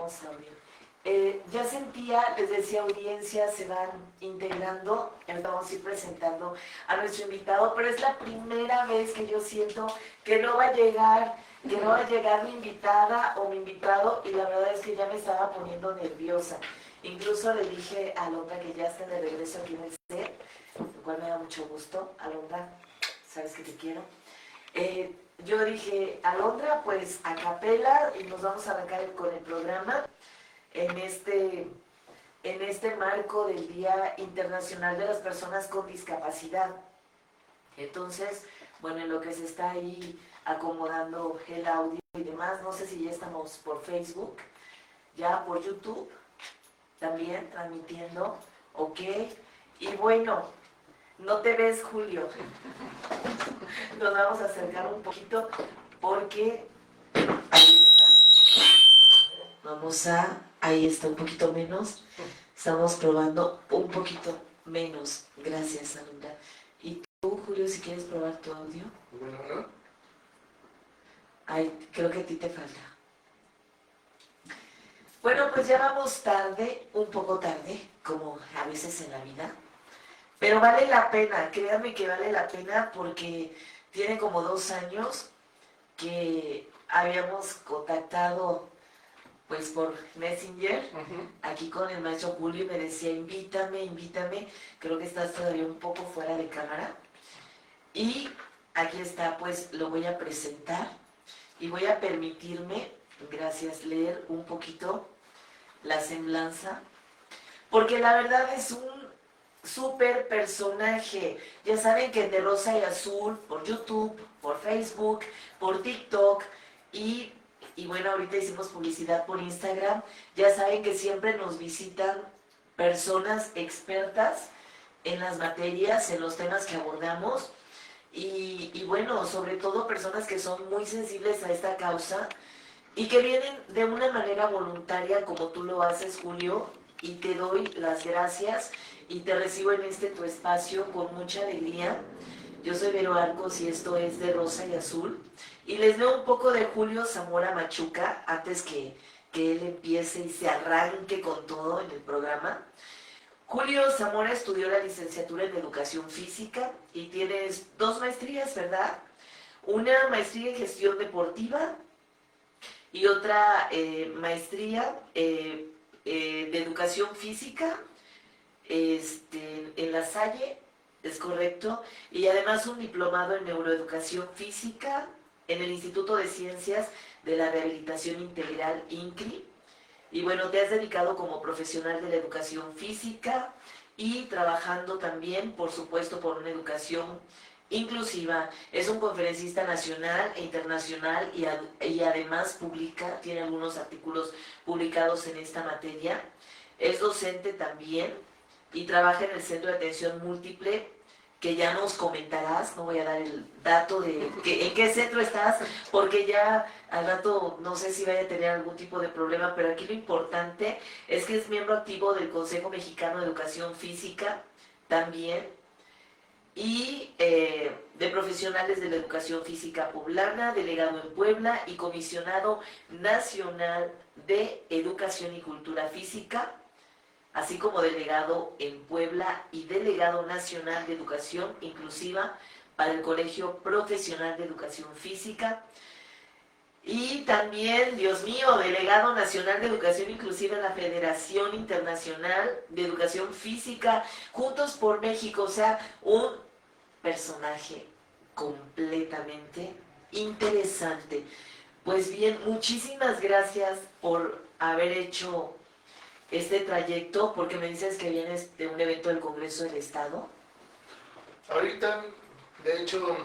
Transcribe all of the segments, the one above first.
tenemos audio. Ya sentía, les decía, audiencia, se van integrando, vamos a ir presentando a nuestro invitado, pero es la primera vez que yo siento que no va a llegar mi invitada o mi invitado, y la verdad es que ya me estaba poniendo nerviosa. Incluso le dije a Alondra que ya está de regreso aquí en el set, lo cual me da mucho gusto. Alondra, sabes que te quiero. Yo dije, Alondra, pues a capela, y nos vamos a arrancar con el programa en este marco del Día Internacional de las Personas con Discapacidad. Entonces, bueno, en lo que se está ahí acomodando el audio y demás, no sé si ya estamos por Facebook, ya por YouTube, también transmitiendo, ok. Y bueno, no te ves, Julio. Nos vamos a acercar un poquito porque ahí está. Ahí está un poquito menos. Estamos probando un poquito menos. Gracias, Alondra. Y tú, Julio, si quieres probar tu audio. Bueno. Ay, creo que a ti te falta. Bueno, pues ya vamos tarde, un poco tarde, como a veces en la vida. Pero vale la pena, créanme que vale la pena porque tiene como 2 años que habíamos contactado pues por Messenger, aquí con el maestro Julio, y me decía, invítame, creo que estás todavía un poco fuera de cámara. Y aquí está, pues lo voy a presentar y voy a permitirme, gracias, leer un poquito la semblanza, porque la verdad es un súper personaje. Ya saben que de Rosa y Azul, por YouTube, por Facebook, por TikTok y bueno, ahorita hicimos publicidad por Instagram. Ya saben que siempre nos visitan personas expertas en las materias, en los temas que abordamos y bueno, sobre todo personas que son muy sensibles a esta causa y que vienen de una manera voluntaria como tú lo haces, Julio, y te doy las gracias y te recibo en tu espacio con mucha alegría. Yo soy Vero Arcos y esto es de Rosa y Azul. Y les leo un poco de Julio Zamora Machuca antes que él empiece y se arranque con todo en el programa. Julio Zamora estudió la licenciatura en Educación Física y tienes 2 maestrías, ¿verdad? Una maestría en Gestión Deportiva y otra maestría de Educación Física en La Salle, es correcto, y además un diplomado en Neuroeducación Física en el Instituto de Ciencias de la Rehabilitación Integral, INCRI. Y bueno, te has dedicado como profesional de la educación física y trabajando también, por supuesto, por una educación inclusiva. Es un conferencista nacional e internacional y además tiene algunos artículos publicados en esta materia. Es docente también y trabaja en el Centro de Atención Múltiple, que ya nos comentarás. No voy a dar el dato de en qué centro estás, porque ya al rato no sé si vaya a tener algún tipo de problema, pero aquí lo importante es que es miembro activo del Consejo Mexicano de Educación Física también, y de profesionales de la educación física poblana, delegado en Puebla y comisionado nacional de Educación y Cultura Física, así como delegado en Puebla y delegado nacional de Educación Inclusiva para el Colegio Profesional de Educación Física. Y también, Dios mío, delegado nacional de Educación Inclusiva en la Federación Internacional de Educación Física, Juntos por México. O sea, un personaje completamente interesante. Pues bien, muchísimas gracias por haber hecho este trayecto, porque me dices que vienes de un evento del Congreso del Estado. Ahorita, de hecho,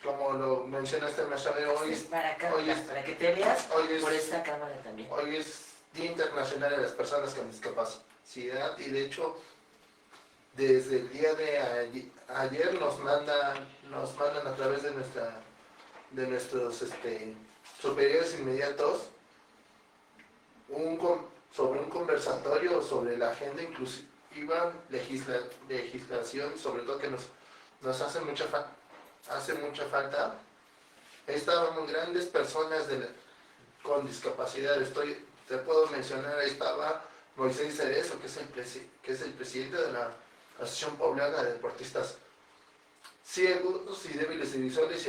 como lo mencionaste más tarde, hoy es para acá, para que te veas por esta cámara también. Hoy es Día Internacional de las Personas con Discapacidad y de hecho, desde el día de ayer nos mandan a través de nuestros superiores inmediatos sobre un conversatorio sobre la agenda inclusiva, legislación, sobre todo que nos hace mucha falta. Estaban grandes personas con discapacidad. Estoy te puedo mencionar, ahí estaba Moisés Cerezo, que es el presidente de la Asociación Poblana de Deportistas Ciegos y Débiles y Visuales,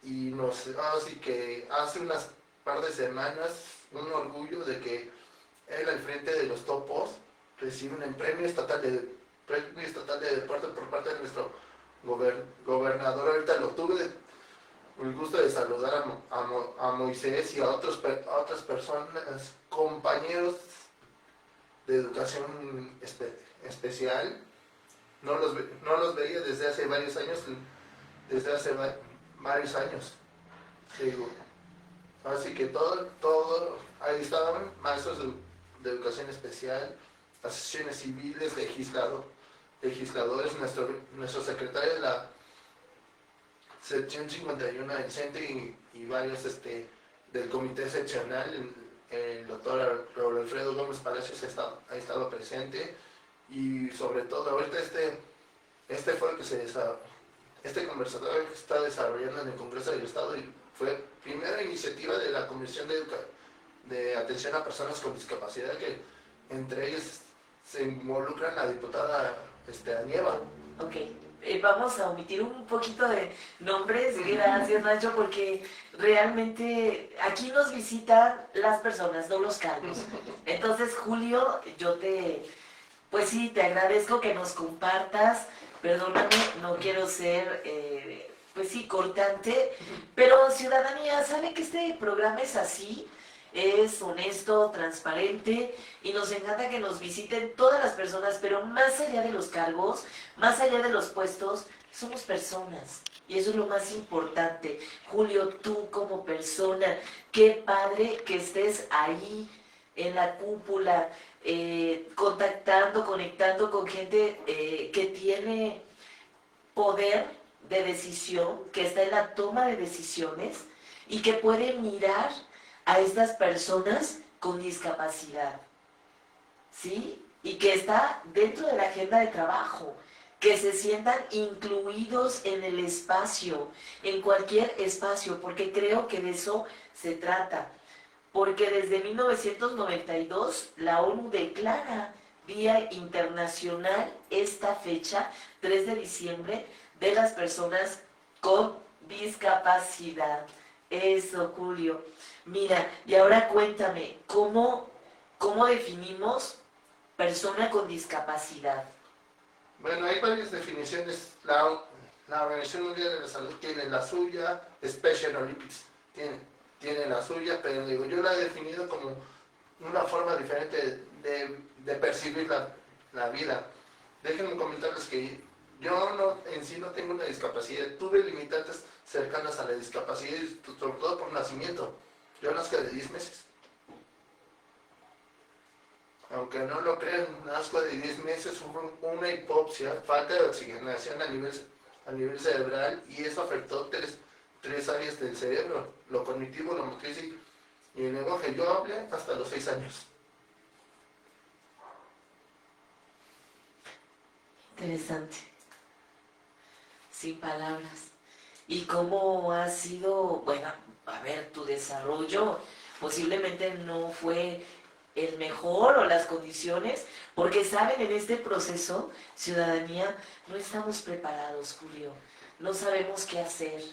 y así que hace unas par de semanas un orgullo de que él al frente de los topos recibe un premio estatal de deporte por parte de nuestro gobernador. Ahorita lo tuve el gusto de saludar a Moisés y a otras personas, compañeros de educación especial. No los veía desde hace varios años, digo. Así que ahí estaban maestros de educación especial, asociaciones civiles, legisladores, nuestro secretario de la sección 51 del CENTE y varios del comité seccional, el doctor Raúl Alfredo Gómez Palacios ha estado presente, y sobre todo ahorita fue el que este conversatorio que está desarrollando en el Congreso del Estado, y fue primera iniciativa de la Comisión de Atención a Personas con Discapacidad, que entre ellos se involucra la diputada Anieva. Ok, vamos a omitir un poquito de nombres, gracias Nacho, porque realmente aquí nos visitan las personas, no los cargos. Entonces, Julio, pues sí, te agradezco que nos compartas. Perdóname, no quiero ser, pues sí, cortante, pero ciudadanía, ¿sabe que este programa es así? Es honesto, transparente, y nos encanta que nos visiten todas las personas, pero más allá de los cargos, más allá de los puestos, somos personas. Y eso es lo más importante. Julio, tú como persona, qué padre que estés ahí en la cúpula, contactando, conectando con gente que tiene poder de decisión, que está en la toma de decisiones y que puede mirar a estas personas con discapacidad, ¿sí? Y que está dentro de la agenda de trabajo, que se sientan incluidos en el espacio, en cualquier espacio, porque creo que de eso se trata. Porque desde 1992 la ONU declara Día Internacional esta fecha, 3 de diciembre, de las personas con discapacidad. Eso, Julio. Mira, y ahora cuéntame, ¿cómo definimos persona con discapacidad? Bueno, hay varias definiciones. La Organización Mundial de la Salud tiene la suya, Special Olympics tiene la suya, pero digo, yo la he definido como una forma diferente de percibir la vida. Déjenme comentarles que yo en sí no tengo una discapacidad, tuve limitantes cercanas a la discapacidad, sobre todo por nacimiento. Yo nazco de 10 meses. Aunque no lo crean, nazco de 10 meses, hubo una hipopsia, falta de oxigenación a nivel cerebral, y eso afectó tres áreas del cerebro: lo cognitivo, lo motriz y el lenguaje. Yo hablé hasta los 6 años. Interesante. Sin palabras. ¿Y cómo ha sido, bueno, a ver, tu desarrollo? Posiblemente no fue el mejor o las condiciones, porque saben, en este proceso, ciudadanía, no estamos preparados, Julio. No sabemos qué hacer.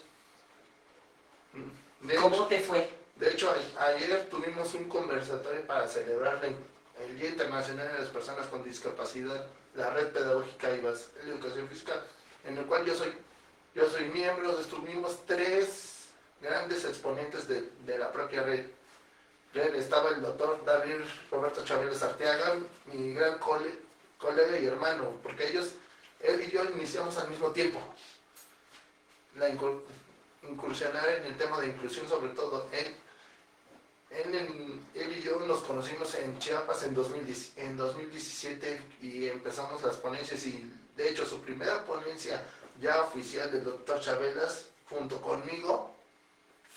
¿Cómo te fue? De hecho, ayer tuvimos un conversatorio para celebrar el Día Internacional de las Personas con Discapacidad, la Red Pedagógica y Educación Física, en el cual yo soy miembro. Estuvimos 3 grandes exponentes de la propia red. Estaba el doctor David Roberto Chávez Arteaga, mi gran colega y hermano, porque él y yo iniciamos al mismo tiempo incursionar en el tema de inclusión. Sobre todo él y yo nos conocimos en Chiapas en 2017 y empezamos las ponencias, y de hecho su primera ponencia ya oficial del doctor Chabelas junto conmigo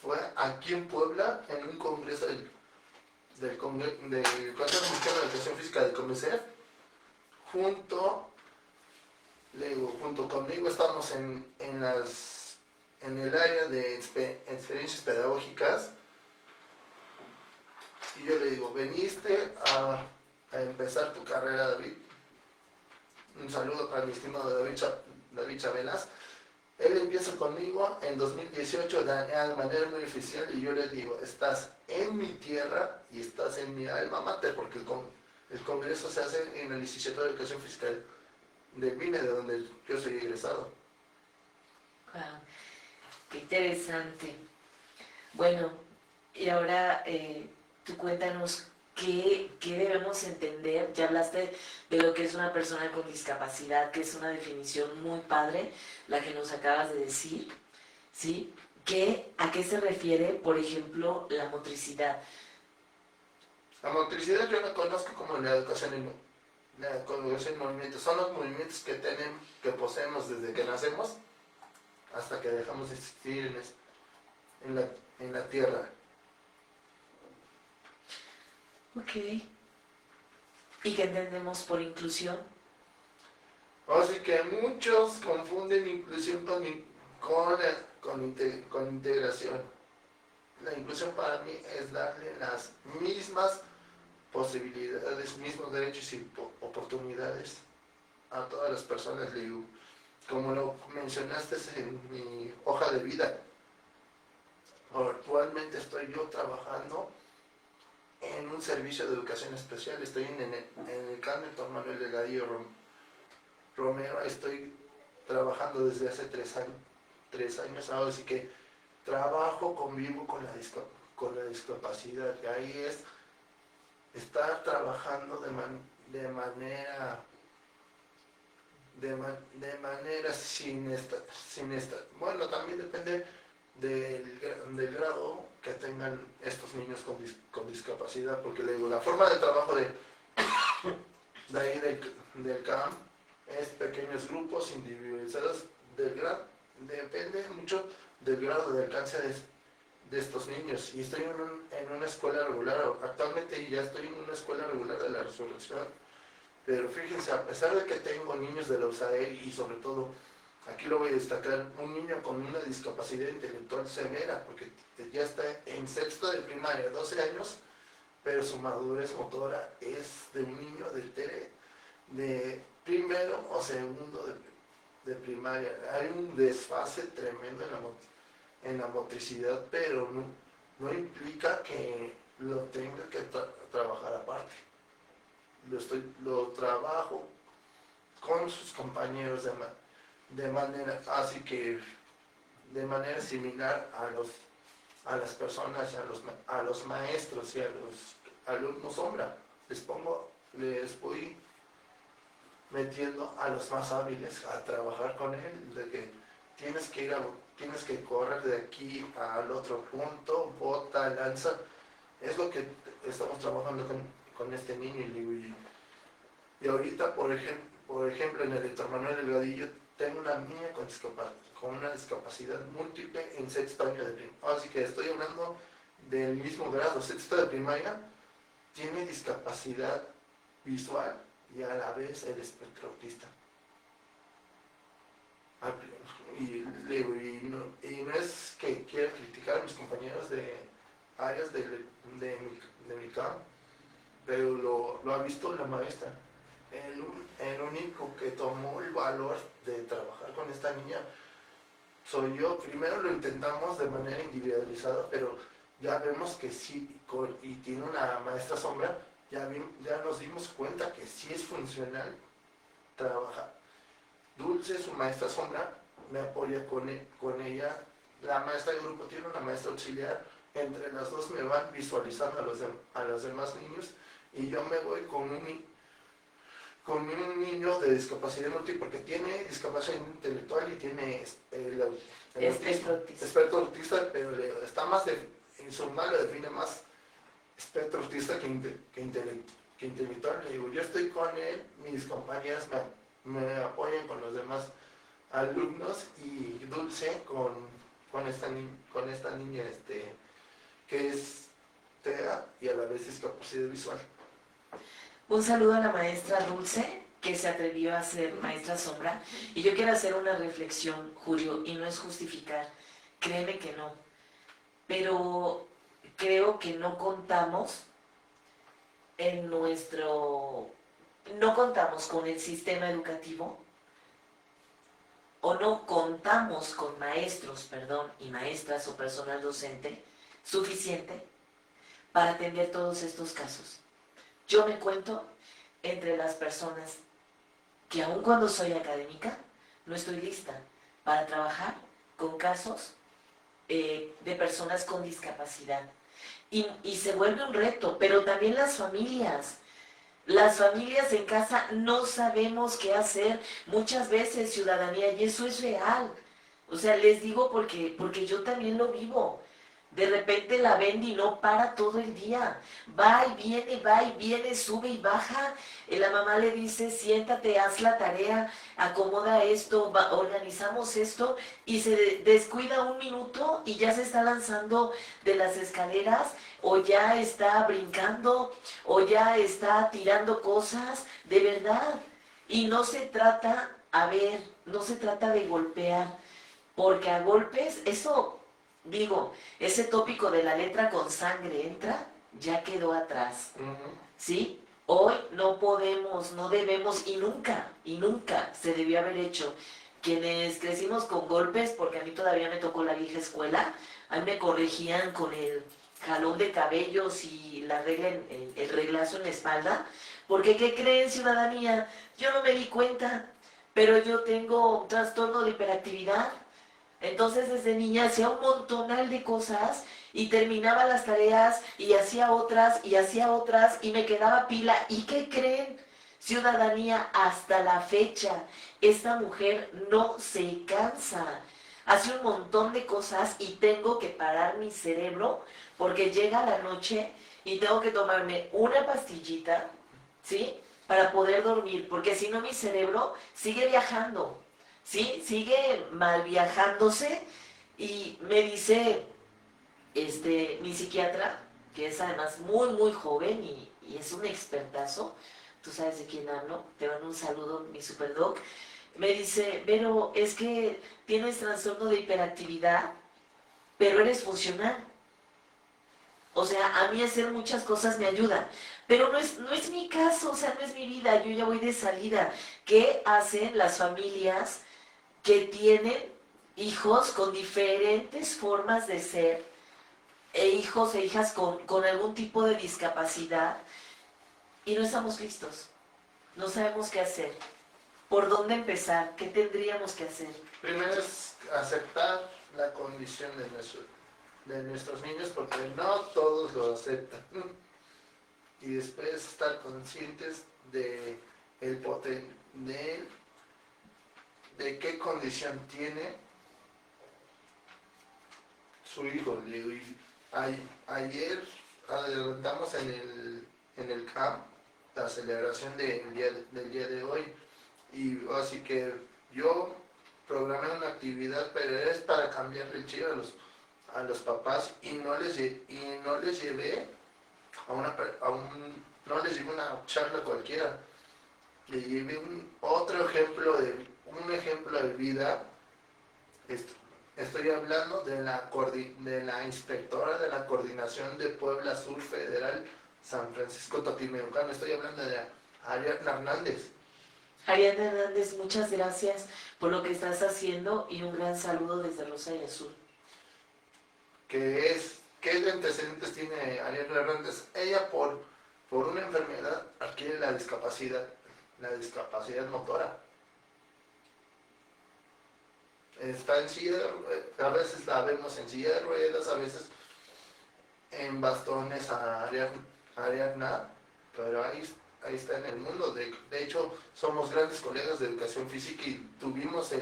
fue aquí en Puebla, en un congreso del Consejo Mexicano de Educación Física del COMECEF. Junto conmigo estamos en el área de experiencias pedagógicas, Y yo le digo, veniste a empezar tu carrera, David. Un saludo para mi estimado David Chabelas. Él empieza conmigo en 2018 de manera muy oficial y yo le digo, estás en mi tierra y estás en mi alma mater, porque el congreso se hace en el Licenciado de Educación Fiscal de MINE, de donde yo soy egresado. Wow, qué interesante. Bueno, y ahora tú cuéntanos qué debemos entender. Ya hablaste de lo que es una persona con discapacidad, que es una definición muy padre, la que nos acabas de decir, ¿sí? ¿A qué se refiere, por ejemplo, la motricidad? La motricidad yo la conozco como la educación en movimientos. Son los movimientos que poseemos desde que nacemos hasta que dejamos de existir en la tierra. Ok. ¿Y qué entendemos por inclusión? Así que muchos confunden inclusión con integración. La inclusión para mí es darle las mismas posibilidades, mismos derechos y oportunidades a todas las personas. Como lo mencionaste en mi hoja de vida, actualmente estoy yo trabajando en un servicio de educación especial. Estoy en el CAM Dr. Manuel Delgadillo Romero. Estoy trabajando desde hace 3 años ahora, así que convivo con la discapacidad. Y ahí es estar trabajando de manera sin estar, bueno, también depende del grado que tengan estos niños con discapacidad, porque le digo, la forma de trabajo de ahí del CAM es pequeños grupos individualizados depende mucho del grado de alcance de estos niños. Y estoy en una escuela regular, actualmente ya estoy en una escuela regular de la Resurrección, pero fíjense, a pesar de que tengo niños de la USAER y sobre todo, aquí lo voy a destacar, un niño con una discapacidad intelectual severa, porque ya está en sexto de primaria, 12 años, pero su madurez motora es de un niño de primero o segundo de primaria. Hay un desfase tremendo en la motricidad, pero no implica que lo tenga que trabajar aparte. Lo trabajo con sus compañeros de manera, así que de manera similar a las personas, a los maestros y a los alumnos sombra. Les voy metiendo a los más hábiles a trabajar con él, de que tienes que correr de aquí al otro punto, bota, lanza. Es lo que estamos trabajando con este niño. Y ahorita, por ejemplo, en el Héctor Manuel Delgadillo, tengo una niña con una discapacidad múltiple en sexto año de primaria. Así que estoy hablando del mismo grado, sexto de primaria, tiene discapacidad visual y a la vez el espectro autista. Y no es que quiera criticar a mis compañeros de áreas de mi campo, pero lo ha visto la maestra. El único que tomó el valor de trabajar con esta niña soy yo. Primero lo intentamos de manera individualizada, pero ya vemos que sí, y tiene una maestra sombra, ya nos dimos cuenta que sí es funcional trabajar. Dulce, su maestra sombra, me apoya con ella. La maestra de grupo tiene una maestra auxiliar. Entre las dos me van visualizando a los demás niños y yo me voy con un niño de discapacidad múltiple, porque tiene discapacidad intelectual y tiene espectro autista, pero está más en su nombre lo define más espectro autista que intelectual. Le digo, yo estoy con él, mis compañeras me apoyan con los demás alumnos, y Dulce con esta niña que es TEA y a la vez discapacidad visual. Un saludo a la maestra Dulce, que se atrevió a ser maestra sombra. Y yo quiero hacer una reflexión, Julio, y no es justificar, créeme que no. Pero creo que no contamos en nuestro, no contamos con el sistema educativo o no contamos con maestros, perdón, y maestras o personal docente suficiente para atender todos estos casos. Yo me cuento entre las personas que aun cuando soy académica, no estoy lista para trabajar con casos de personas con discapacidad. Y se vuelve un reto, pero también las familias en casa no sabemos qué hacer muchas veces, ciudadanía, y eso es real. O sea, les digo porque yo también lo vivo. De repente la Bendy no para todo el día. Va y viene, sube y baja. Y la mamá le dice, siéntate, haz la tarea, acomoda esto, organizamos esto. Y se descuida un minuto y ya se está lanzando de las escaleras o ya está brincando o ya está tirando cosas, de verdad. Y no se trata, a ver, no se trata de golpear, porque a golpes, eso, digo, ese tópico de la letra con sangre entra, ya quedó atrás, ¿sí? Hoy no podemos, no debemos y nunca se debió haber hecho. Quienes crecimos con golpes, porque a mí todavía me tocó la vieja escuela, a mí me corregían con el jalón de cabellos y la regla el reglazo en la espalda, porque ¿qué creen, ciudadanía? Yo no me di cuenta, pero yo tengo un trastorno de hiperactividad. Entonces desde niña hacía un montonal de cosas y terminaba las tareas y hacía otras y me quedaba pila. ¿Y qué creen? Ciudadanía, hasta la fecha, esta mujer no se cansa. Hace un montón de cosas y tengo que parar mi cerebro porque llega la noche y tengo que tomarme una pastillita, ¿sí? Para poder dormir, porque si no mi cerebro sigue viajando. ¿Sí? Sigue mal viajándose y me dice mi psiquiatra, que es además muy joven y es un expertazo, tú sabes de quién hablo, te mando un saludo, mi superdoc, me dice, pero es que tienes trastorno de hiperactividad, pero eres funcional. O sea, a mí hacer muchas cosas me ayuda, pero no es mi caso, o sea, no es mi vida, yo ya voy de salida. ¿Qué hacen las familias que tienen hijos con diferentes formas de ser e hijos e hijas con algún tipo de discapacidad y no estamos listos? No sabemos qué hacer, por dónde empezar, qué tendríamos que hacer? Primero es aceptar la condición de nuestros niños, porque no todos lo aceptan. Y después estar conscientes de de qué condición tiene su hijo. Ayer adelantamos en el camp la celebración del día de hoy, y así que yo programé una actividad, pero es para cambiarle el chip a los papás, y no les llevé no les llevé una charla cualquiera, le llevé un ejemplo de vida. Estoy hablando de la inspectora de la Coordinación de Puebla Sur Federal San Francisco Totimehuacán. Estoy hablando de Ariadna Hernández. Ariadna Hernández, muchas gracias por lo que estás haciendo y un gran saludo desde Rosario Sur. ¿Qué antecedentes tiene Ariadna Hernández? Ella por una enfermedad adquiere la discapacidad motora. Está en a veces la vemos en silla de ruedas, a veces en bastones a Ariadna, pero ahí está en el mundo. De hecho, somos grandes colegas de educación física y tuvimos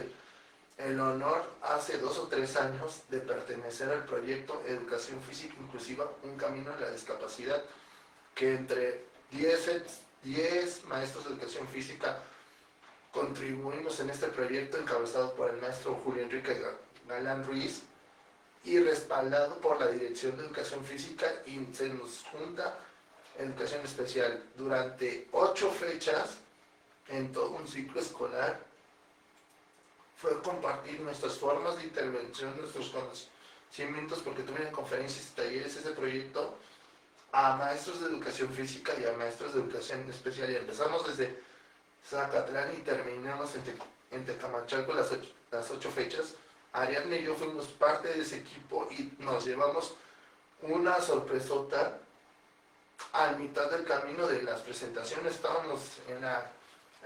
el honor hace 2 o 3 años de pertenecer al proyecto Educación Física Inclusiva, un camino a la discapacidad, que entre 10 maestros de educación física contribuimos en este proyecto, encabezado por el maestro Julio Enrique Galán Ruiz y respaldado por la Dirección de Educación Física, y se nos junta Educación Especial durante 8 fechas en todo un ciclo escolar. Fue compartir nuestras formas de intervención, nuestros conocimientos, porque tuvieron conferencias y talleres. Ese proyecto a maestros de educación física y a maestros de educación especial. Y empezamos desde Zacatlán y terminamos en Tecamachalco las 8 fechas. Ariadna y yo fuimos parte de ese equipo y nos llevamos una sorpresota. A mitad del camino de las presentaciones estábamos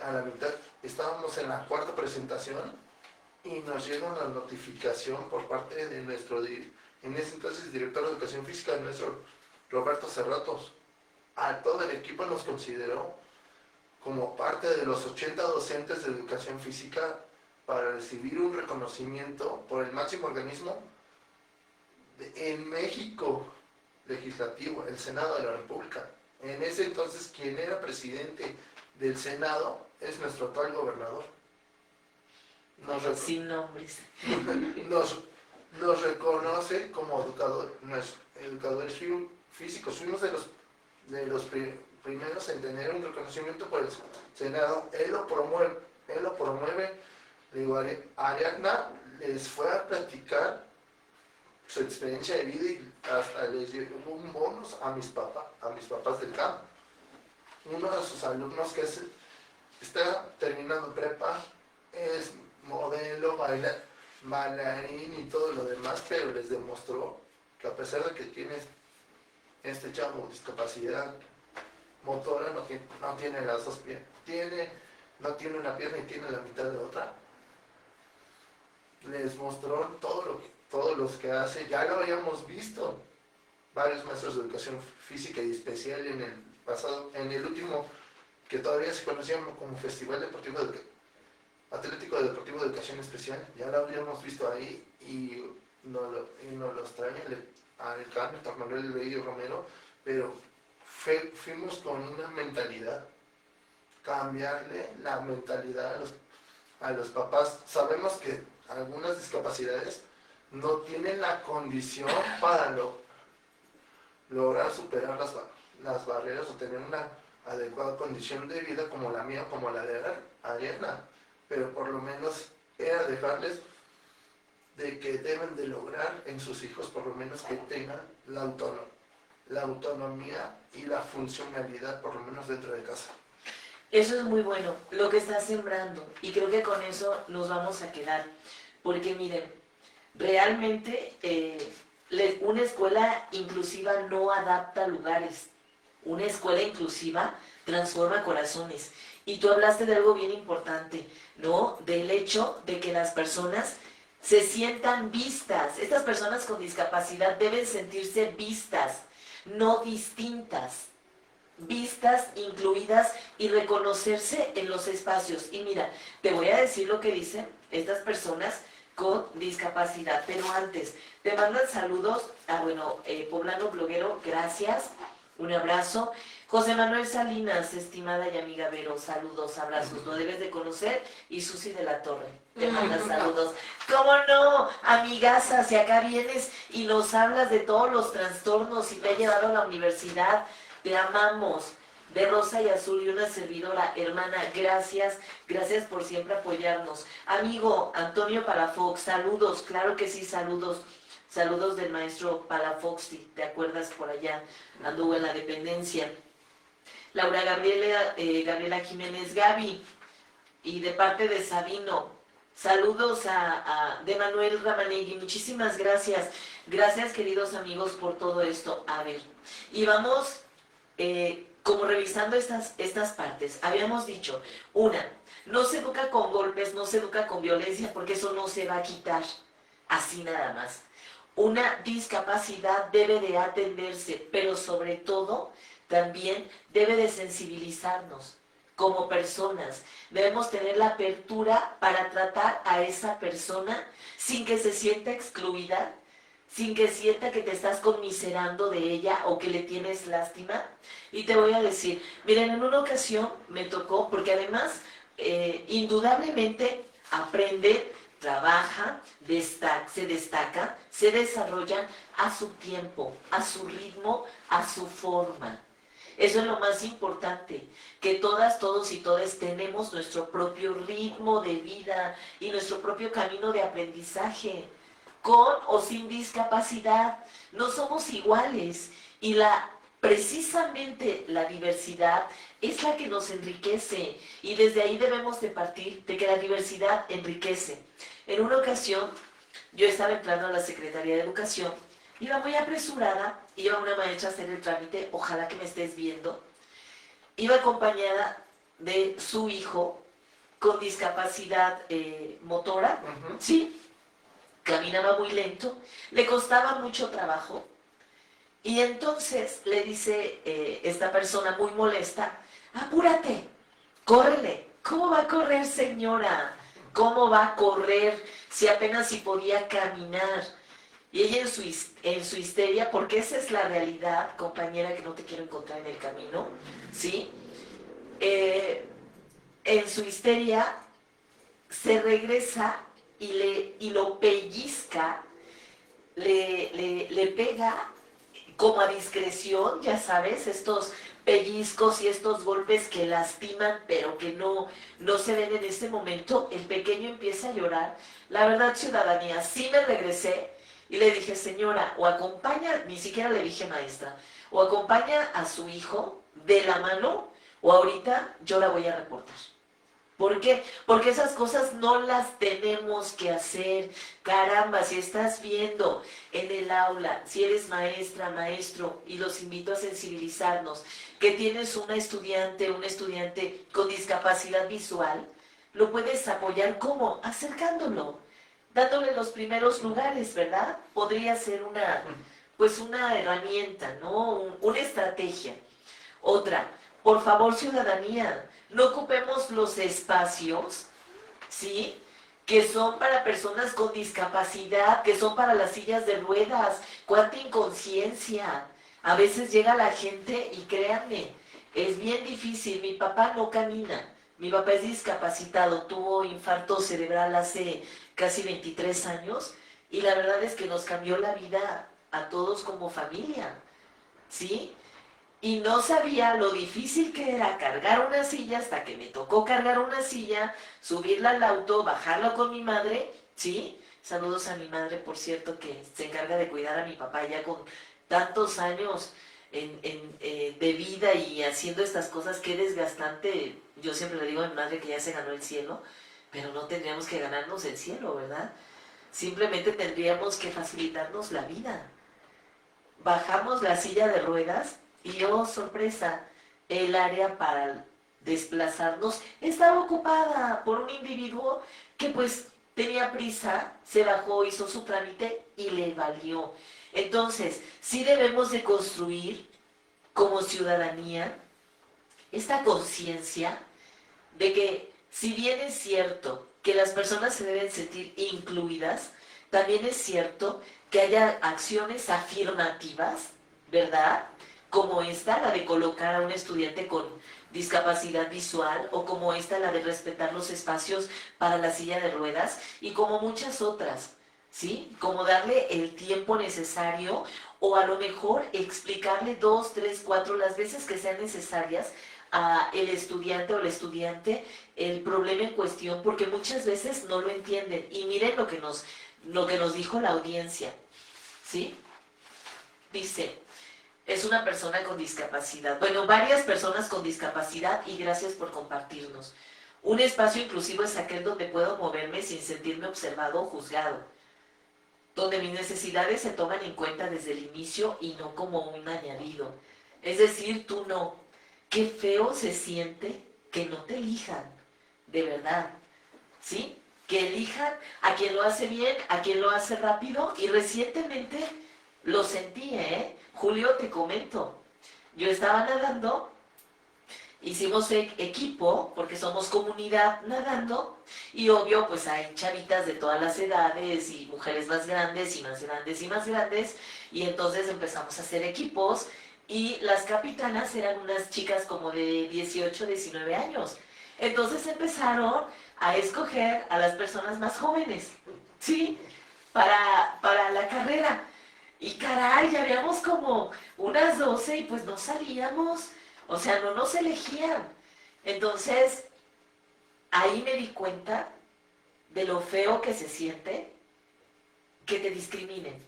a la mitad, estábamos en la cuarta presentación y nos llega una notificación por parte de nuestro, en ese entonces, director de educación física, nuestro Roberto Cerratos. A todo el equipo nos consideró como parte de los 80 docentes de educación física para recibir un reconocimiento por el máximo organismo en México legislativo, el Senado de la República. En ese entonces, quien era presidente del Senado es nuestro actual gobernador. Sin nombres. Nos reconoce como educadores físicos. Fuimos de los primeros en tener un reconocimiento por el Senado. Él lo promueve. Digo, Ariadna les fue a platicar su experiencia de vida y hasta les dio un bonus a mis papás del campo. Uno de sus alumnos que está terminando prepa, es modelo, bailarín y todo lo demás, pero les demostró que a pesar de que tiene este chavo discapacidad motora, no tiene las dos piernas, no tiene una pierna y tiene la mitad de otra. Les mostró todos los que hace, ya lo habíamos visto, varios maestros de educación física y especial en el pasado, en el último, que todavía se conocía como Festival Atlético Deportivo de Educación Especial, ya lo habíamos visto ahí y nos los trae al Carmen Manuel Bello Romero, pero fuimos con una mentalidad, cambiarle la mentalidad a los papás. Sabemos que algunas discapacidades no tienen la condición para lograr superar las barreras o tener una adecuada condición de vida como la mía, como la de Ariadna, pero por lo menos era dejarles de que deben de lograr en sus hijos por lo menos que tengan la autonomía y la funcionalidad por lo menos dentro de casa. Eso es muy bueno, lo que estás sembrando, y creo que con eso nos vamos a quedar, porque miren, realmente una escuela inclusiva no adapta lugares, una escuela inclusiva transforma corazones, y tú hablaste de algo bien importante, ¿no? Del hecho de que las personas se sientan vistas. Estas personas con discapacidad deben sentirse vistas, no distintas. Vistas, incluidas y reconocerse en los espacios. Y mira, te voy a decir lo que dicen estas personas con discapacidad, pero antes, te mandan saludos Poblano Bloguero, gracias, un abrazo. José Manuel Salinas, estimada y amiga Vero, saludos, abrazos, lo debes de conocer. Y Susi de la Torre, te manda saludos. ¿Cómo no, amigaza? Si acá vienes y nos hablas de todos los trastornos y te ha llevado a la universidad, te amamos. De rosa y azul y una servidora, hermana, gracias por siempre apoyarnos. Amigo Antonio Palafox, saludos, claro que sí, saludos del maestro Palafox, si te acuerdas por allá, anduvo en la dependencia. Laura Gabriela Jiménez Gaby, y de parte de Sabino, saludos de Manuel Ramanegui, muchísimas gracias. Gracias, queridos amigos, por todo esto. A ver, y vamos como revisando estas partes. Habíamos dicho, no se educa con golpes, no se educa con violencia, porque eso no se va a quitar así nada más. Una discapacidad debe de atenderse, pero sobre todo también debe de sensibilizarnos como personas. Debemos tener la apertura para tratar a esa persona sin que se sienta excluida, sin que sienta que te estás conmiserando de ella o que le tienes lástima. Y te voy a decir, miren, en una ocasión me tocó, porque además, indudablemente, aprende, trabaja, se destaca, se desarrollan a su tiempo, a su ritmo, a su forma. Eso es lo más importante, que todas, todos y todas tenemos nuestro propio ritmo de vida y nuestro propio camino de aprendizaje, con o sin discapacidad. No somos iguales, y la precisamente la diversidad es la que nos enriquece y desde ahí debemos de partir de que la diversidad enriquece. En una ocasión yo estaba entrando a la Secretaría de Educación, iba muy apresurada, iba una maestra a hacer el trámite, ojalá que me estés viendo, iba acompañada de su hijo con discapacidad motora, Ujú. sí, caminaba muy lento, le costaba mucho trabajo. Y entonces le dice esta persona muy molesta, apúrate, córrele. ¿Cómo va a correr, señora? ¿Cómo va a correr si apenas si podía caminar? Y ella en su histeria, porque esa es la realidad, compañera, que no te quiero encontrar en el camino, ¿sí? Eh, en su histeria se regresa y lo pellizca, le pega como a discreción, ya sabes, estos pellizcos y estos golpes que lastiman, pero que no se ven en este momento. El pequeño empieza a llorar. La verdad, ciudadanía, sí me regresé y le dije, señora, o acompaña, ni siquiera le dije maestra, o acompaña a su hijo de la mano, o ahorita yo la voy a reportar. ¿Por qué? Porque esas cosas no las tenemos que hacer. Caramba, si estás viendo en el aula, si eres maestra, maestro, y los invito a sensibilizarnos, que tienes una estudiante, un estudiante con discapacidad visual, lo puedes apoyar ¿cómo? Acercándolo, dándole los primeros lugares, ¿verdad? Podría ser pues una herramienta, ¿no? Una estrategia. Otra, por favor, ciudadanía, no ocupemos los espacios, ¿sí? Que son para personas con discapacidad, que son para las sillas de ruedas. ¡Cuánta inconsciencia! A veces llega la gente y créanme, es bien difícil. Mi papá no camina, mi papá es discapacitado, tuvo infarto cerebral hace casi 23 años y la verdad es que nos cambió la vida a todos como familia, ¿sí? Y no sabía lo difícil que era cargar una silla hasta que me tocó cargar una silla, subirla al auto, bajarla con mi madre, ¿sí? Saludos a mi madre, por cierto, que se encarga de cuidar a mi papá ya con tantos años de vida y haciendo estas cosas, qué desgastante. Yo siempre le digo a mi madre que ya se ganó el cielo, pero no tendríamos que ganarnos el cielo, ¿verdad? Simplemente tendríamos que facilitarnos la vida. Bajamos la silla de ruedas y oh sorpresa, el área para desplazarnos estaba ocupada por un individuo que pues tenía prisa, se bajó, hizo su trámite y le valió. Entonces, sí debemos de construir como ciudadanía esta conciencia de que si bien es cierto que las personas se deben sentir incluidas, también es cierto que haya acciones afirmativas, ¿verdad? Como esta, la de colocar a un estudiante con discapacidad visual, o como esta, la de respetar los espacios para la silla de ruedas, y como muchas otras, ¿sí? Como darle el tiempo necesario, o a lo mejor explicarle 2, 3, 4, las veces que sean necesarias, a el estudiante o la estudiante el problema en cuestión, porque muchas veces no lo entienden. Y miren lo que nos dijo la audiencia, ¿sí? Dice, es una persona con discapacidad. Bueno, varias personas con discapacidad y gracias por compartirnos. Un espacio inclusivo es aquel donde puedo moverme sin sentirme observado o juzgado, donde mis necesidades se toman en cuenta desde el inicio y no como un añadido. Es decir, tú no. Qué feo se siente que no te elijan, de verdad, ¿sí? Que elijan a quien lo hace bien, a quien lo hace rápido, y recientemente lo sentí, ¿eh? Julio, te comento, yo estaba nadando, hicimos equipo, porque somos comunidad nadando, y obvio, pues hay chavitas de todas las edades, y mujeres más grandes, y más grandes, y más grandes, y entonces empezamos a hacer equipos, y las capitanas eran unas chicas como de 18, 19 años. Entonces empezaron a escoger a las personas más jóvenes, ¿sí? Para la carrera. Y caray, ya habíamos como unas 12 y pues no salíamos, o sea, no nos elegían. Entonces, ahí me di cuenta de lo feo que se siente que te discriminen.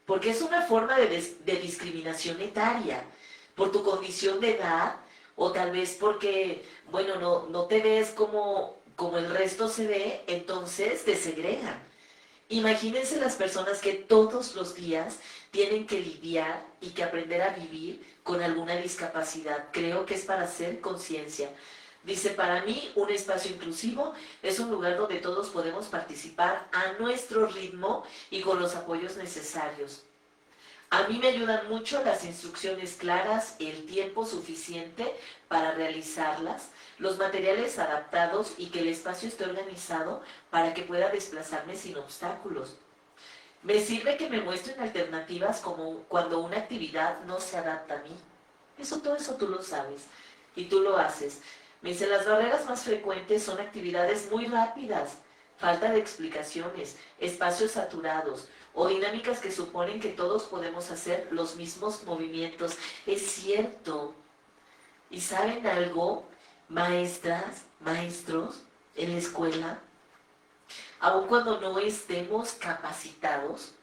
porque es una forma de discriminación etaria, por tu condición de edad, o tal vez porque, bueno, no te ves como el resto se ve, entonces te segregan. Imagínense las personas que todos los días tienen que lidiar y que aprender a vivir con alguna discapacidad. Creo que es para hacer conciencia. Dice, para mí un espacio inclusivo es un lugar donde todos podemos participar a nuestro ritmo y con los apoyos necesarios. A mí me ayudan mucho las instrucciones claras, el tiempo suficiente para realizarlas, los materiales adaptados y que el espacio esté organizado para que pueda desplazarme sin obstáculos. Me sirve que me muestren alternativas como cuando una actividad no se adapta a mí. Todo eso tú lo sabes y tú lo haces. Me dice, las barreras más frecuentes son actividades muy rápidas, falta de explicaciones, espacios saturados o dinámicas que suponen que todos podemos hacer los mismos movimientos. Es cierto. ¿Y saben algo? Maestras, maestros en la escuela, aun cuando no estemos capacitados,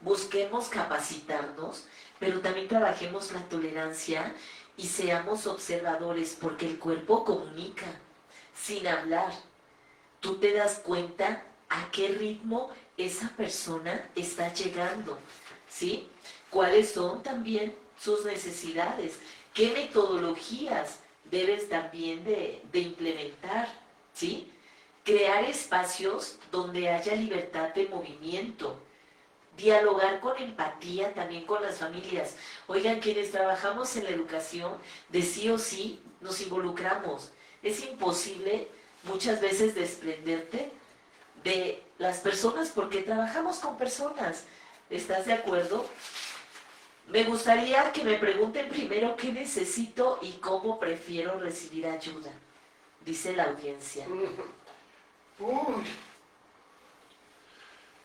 busquemos capacitarnos, pero también trabajemos la tolerancia y seamos observadores, porque el cuerpo comunica sin hablar. Tú te das cuenta a qué ritmo esa persona está llegando, ¿sí? ¿Cuáles son también sus necesidades? ¿Qué metodologías debes también de implementar, ¿sí? Crear espacios donde haya libertad de movimiento, dialogar con empatía también con las familias. Oigan, quienes trabajamos en la educación, de sí o sí nos involucramos. Es imposible muchas veces desprenderte de las personas porque trabajamos con personas. ¿Estás de acuerdo? Me gustaría que me pregunten primero qué necesito y cómo prefiero recibir ayuda, dice la audiencia. Uy,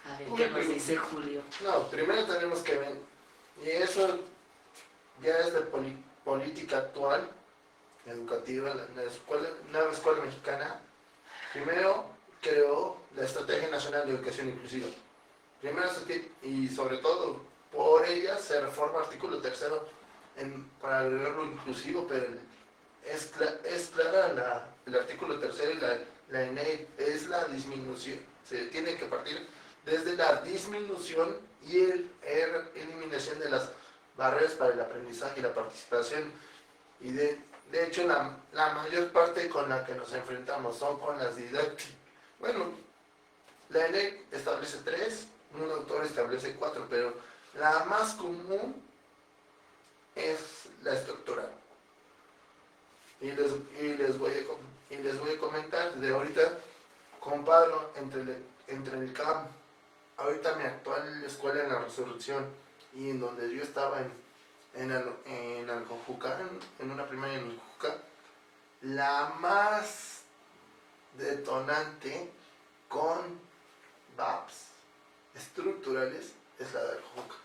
A ver, ¿qué nos dice Julio? no, primero tenemos que ver, y eso ya es de política actual, educativa, nueva escuela mexicana. Primero creó la Estrategia Nacional de Educación Inclusiva. Primero, y sobre todo, por ella se reforma el artículo 3 para agregarlo inclusivo, pero es clara el artículo 3 y la ENEI, es la disminución. Se tiene que partir desde la disminución y eliminación de las barreras para el aprendizaje y la participación. Y de hecho, la mayor parte con la que nos enfrentamos son con las didácticas. Bueno, la ENEI establece 3, un autor establece 4, pero la más común es la estructural. Y les voy a comentar, de ahorita comparo entre el CAM, ahorita mi actual escuela en la Resurrección, y en donde yo estaba en Aljojuca, en una primaria en Aljojuca, la más detonante con VAPs estructurales es la de Aljojuca.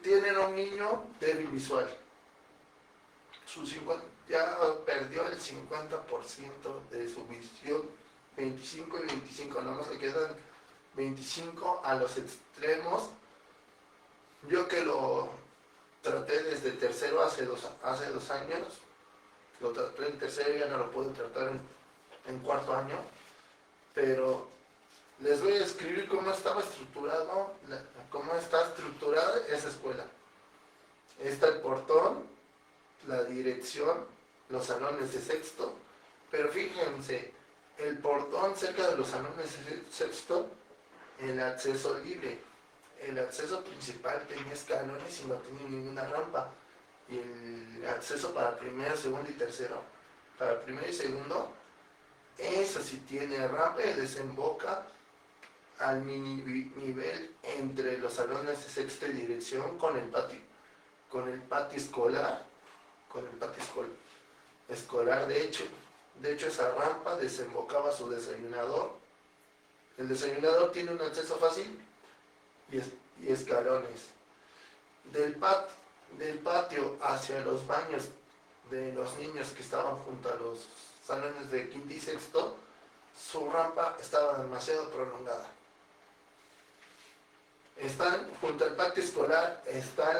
Tienen un niño débil visual, ya perdió el 50% de su visión, 25 y 25, nomás le quedan 25 a los extremos. Yo que lo traté desde tercero hace dos años, lo traté en tercero, ya no lo puedo tratar en cuarto año, pero les voy a escribir cómo está estructurada esa escuela. Está el portón, la dirección, los salones de sexto, pero fíjense, el portón cerca de los salones de sexto, el acceso libre. El acceso principal tenía escalones y no tenía ninguna rampa. Y el acceso para primero, segundo y tercero, para primero y segundo, eso sí tiene rampa y desemboca al mini nivel entre los salones de sexta y dirección con el patio escolar, de hecho esa rampa desembocaba su desayunador. El desayunador tiene un acceso fácil y escalones. Del patio hacia los baños de los niños que estaban junto a los salones de quinto y sexto, su rampa estaba demasiado prolongada. Están junto al patio escolar, está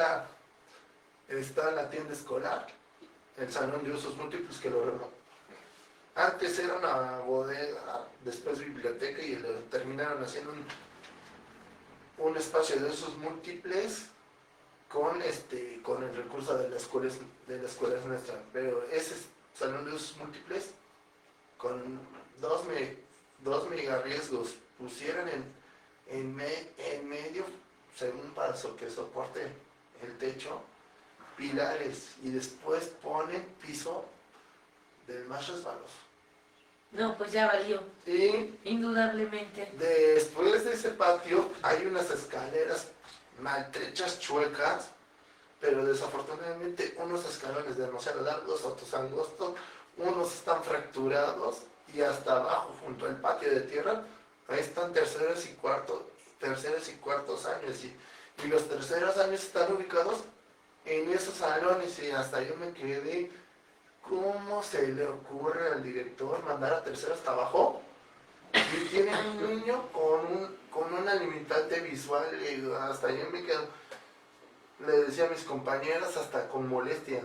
la tienda escolar, el salón de usos múltiples que lo remodeló. Antes era una bodega, después biblioteca y lo terminaron haciendo un espacio de usos múltiples con el recurso de las escuelas nuestras. Pero ese salón de usos múltiples con dos megariesgos pusieron en medio, según para que soporte el techo, pilares y después ponen piso del más resbaloso. No, pues ya valió, Y indudablemente. después de ese patio hay unas escaleras maltrechas, chuecas, pero desafortunadamente unos escalones demasiado largos, otros angostos, unos están fracturados y hasta abajo, junto al patio de tierra, ahí están terceros y cuartos años y los terceros años están ubicados en esos salones y hasta yo me quedé, ¿cómo se le ocurre al director mandar a tercero hasta abajo? Y tiene un niño con una limitante visual y hasta yo me quedo, le decía a mis compañeras hasta con molestia,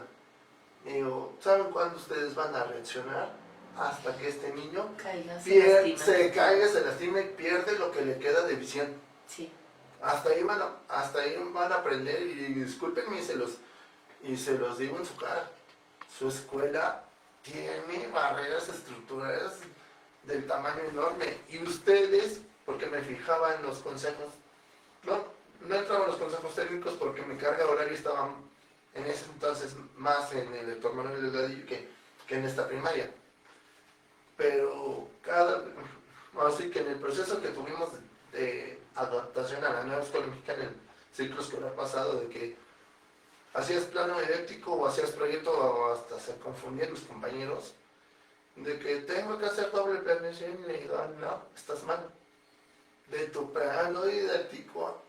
digo, ¿saben cuándo ustedes van a reaccionar? Hasta que este niño Caiga, se caiga, se lastime y pierde lo que le queda de visión. Sí. Hasta ahí van a aprender y discúlpenme y se los digo en su cara. Su escuela tiene barreras estructurales del tamaño enorme y ustedes, porque me fijaba en los consejos, no entraba en los consejos técnicos porque mi carga horaria estaba en ese entonces más en el Héctor Manuel Delgadillo que en esta primaria. Pero así que en el proceso que tuvimos de adaptación a la nueva escuela mexicana, el ciclo escolar pasado, de que hacías plano didáctico o hacías proyecto o hasta se confundían los compañeros, de que tengo que hacer doble planeación y le digo, no, estás mal. De tu plano didáctico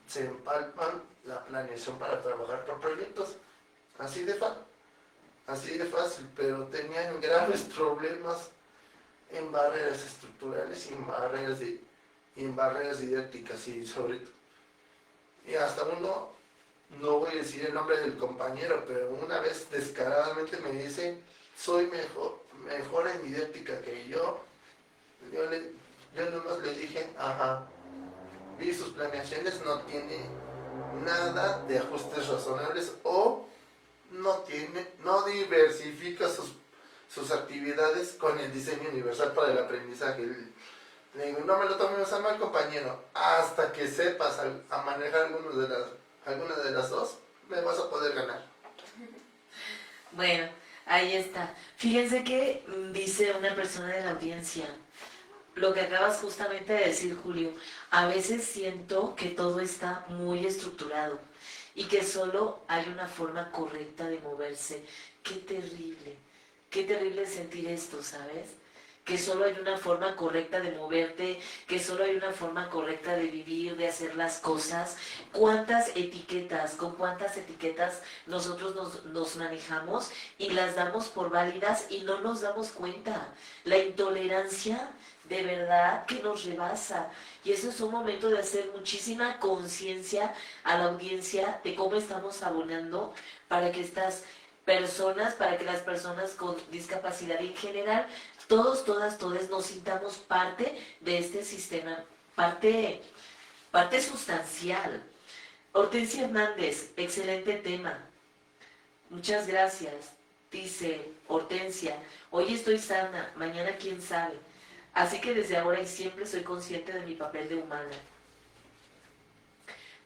se empalman la planeación para trabajar por proyectos, así de fácil, pero tenían graves problemas en barreras estructurales y en barreras didácticas y y hasta uno, no voy a decir el nombre del compañero, pero una vez descaradamente me dice, soy mejor en didáctica que yo nomás le dije, ajá, vi sus planeaciones, no tiene nada de ajustes razonables o no diversifica sus actividades con el diseño universal para el aprendizaje. Le digo, no me lo tomes a mal, compañero, hasta que sepas a manejar alguna de las dos, me vas a poder ganar. Bueno, ahí está. Fíjense que dice una persona de la audiencia, lo que acabas justamente de decir, Julio, a veces siento que todo está muy estructurado y que solo hay una forma correcta de moverse. Qué terrible sentir esto, ¿sabes? Que solo hay una forma correcta de moverte, que solo hay una forma correcta de vivir, de hacer las cosas. ¿Con cuántas etiquetas nosotros nos manejamos y las damos por válidas y no nos damos cuenta? La intolerancia de verdad que nos rebasa. Y eso es un momento de hacer muchísima conciencia a la audiencia de cómo estamos abonando para que para que las personas con discapacidad en general, todos, todas, todes, nos sintamos parte de este sistema, parte sustancial. Hortensia Hernández, excelente tema. Muchas gracias. Dice Hortensia, hoy estoy sana, mañana quién sabe. Así que desde ahora y siempre soy consciente de mi papel de humana.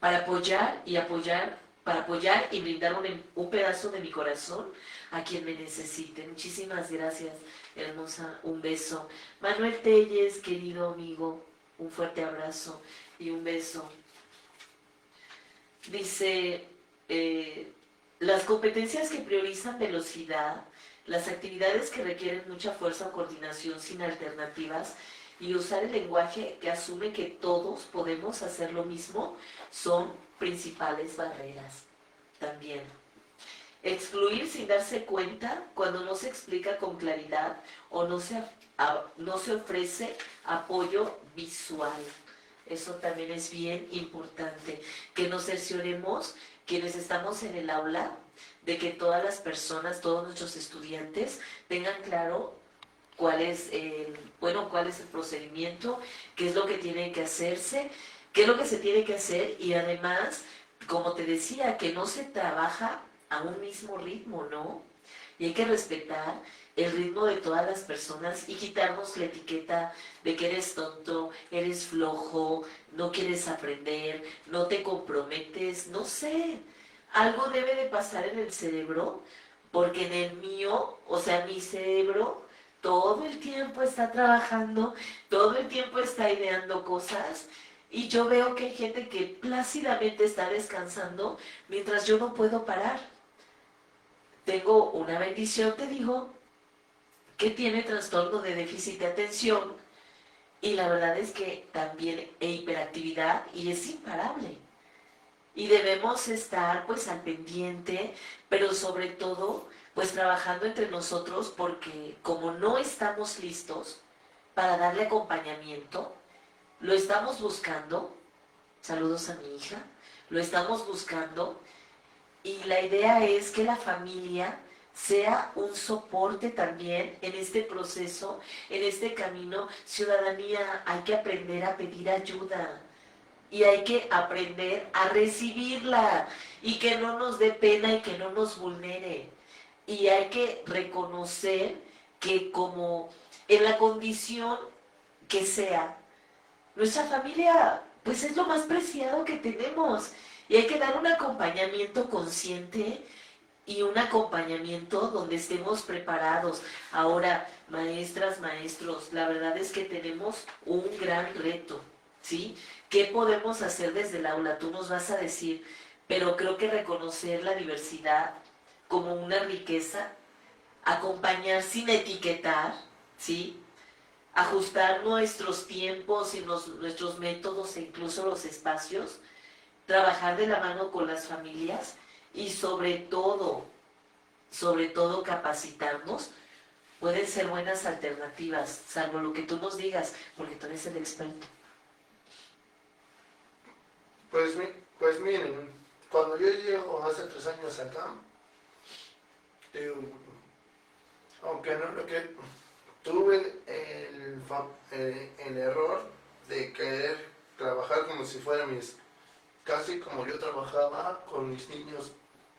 Para apoyar y brindar un pedazo de mi corazón a quien me necesite. Muchísimas gracias, hermosa. Un beso. Manuel Telles, querido amigo, un fuerte abrazo y un beso. Dice, las competencias que priorizan velocidad, las actividades que requieren mucha fuerza o coordinación sin alternativas y usar el lenguaje que asume que todos podemos hacer lo mismo son principales barreras también. Excluir sin darse cuenta cuando no se explica con claridad o no se ofrece apoyo visual. Eso también es bien importante, que nos cercioremos, quienes estamos en el aula, de que todas las personas, todos nuestros estudiantes tengan claro cuál es el procedimiento, qué es lo que tiene que hacerse, qué es lo que se tiene que hacer y además, como te decía, que no se trabaja a un mismo ritmo, ¿no? Y hay que respetar el ritmo de todas las personas y quitarnos la etiqueta de que eres tonto, eres flojo, no quieres aprender, no te comprometes, no sé. Algo debe de pasar en el cerebro, porque en el mío, o sea, mi cerebro, todo el tiempo está trabajando, todo el tiempo está ideando cosas y yo veo que hay gente que plácidamente está descansando mientras yo no puedo parar. Tengo una bendición, te digo, que tiene trastorno de déficit de atención y la verdad es que también hiperactividad y es imparable. Y debemos estar pues al pendiente, pero sobre todo pues trabajando entre nosotros porque como no estamos listos para darle acompañamiento, lo estamos buscando, saludos a mi hija, lo estamos buscando y la idea es que la familia sea un soporte también en este proceso, en este camino. Ciudadanía, hay que aprender a pedir ayuda y hay que aprender a recibirla y que no nos dé pena y que no nos vulnere. Y hay que reconocer que como en la condición que sea, nuestra familia pues es lo más preciado que tenemos y hay que dar un acompañamiento consciente y un acompañamiento donde estemos preparados. Ahora, maestras, maestros, la verdad es que tenemos un gran reto, ¿sí? ¿Qué podemos hacer desde el aula? Tú nos vas a decir, pero creo que reconocer la diversidad como una riqueza, acompañar sin etiquetar, ¿sí? Ajustar nuestros tiempos y nuestros métodos e incluso los espacios, trabajar de la mano con las familias y sobre todo capacitarnos, pueden ser buenas alternativas, salvo lo que tú nos digas, porque tú eres el experto. Pues, pues miren, cuando yo llego hace 3 años acá, digo, aunque no lo que tuve el error de querer trabajar como si fuera casi como yo trabajaba con mis niños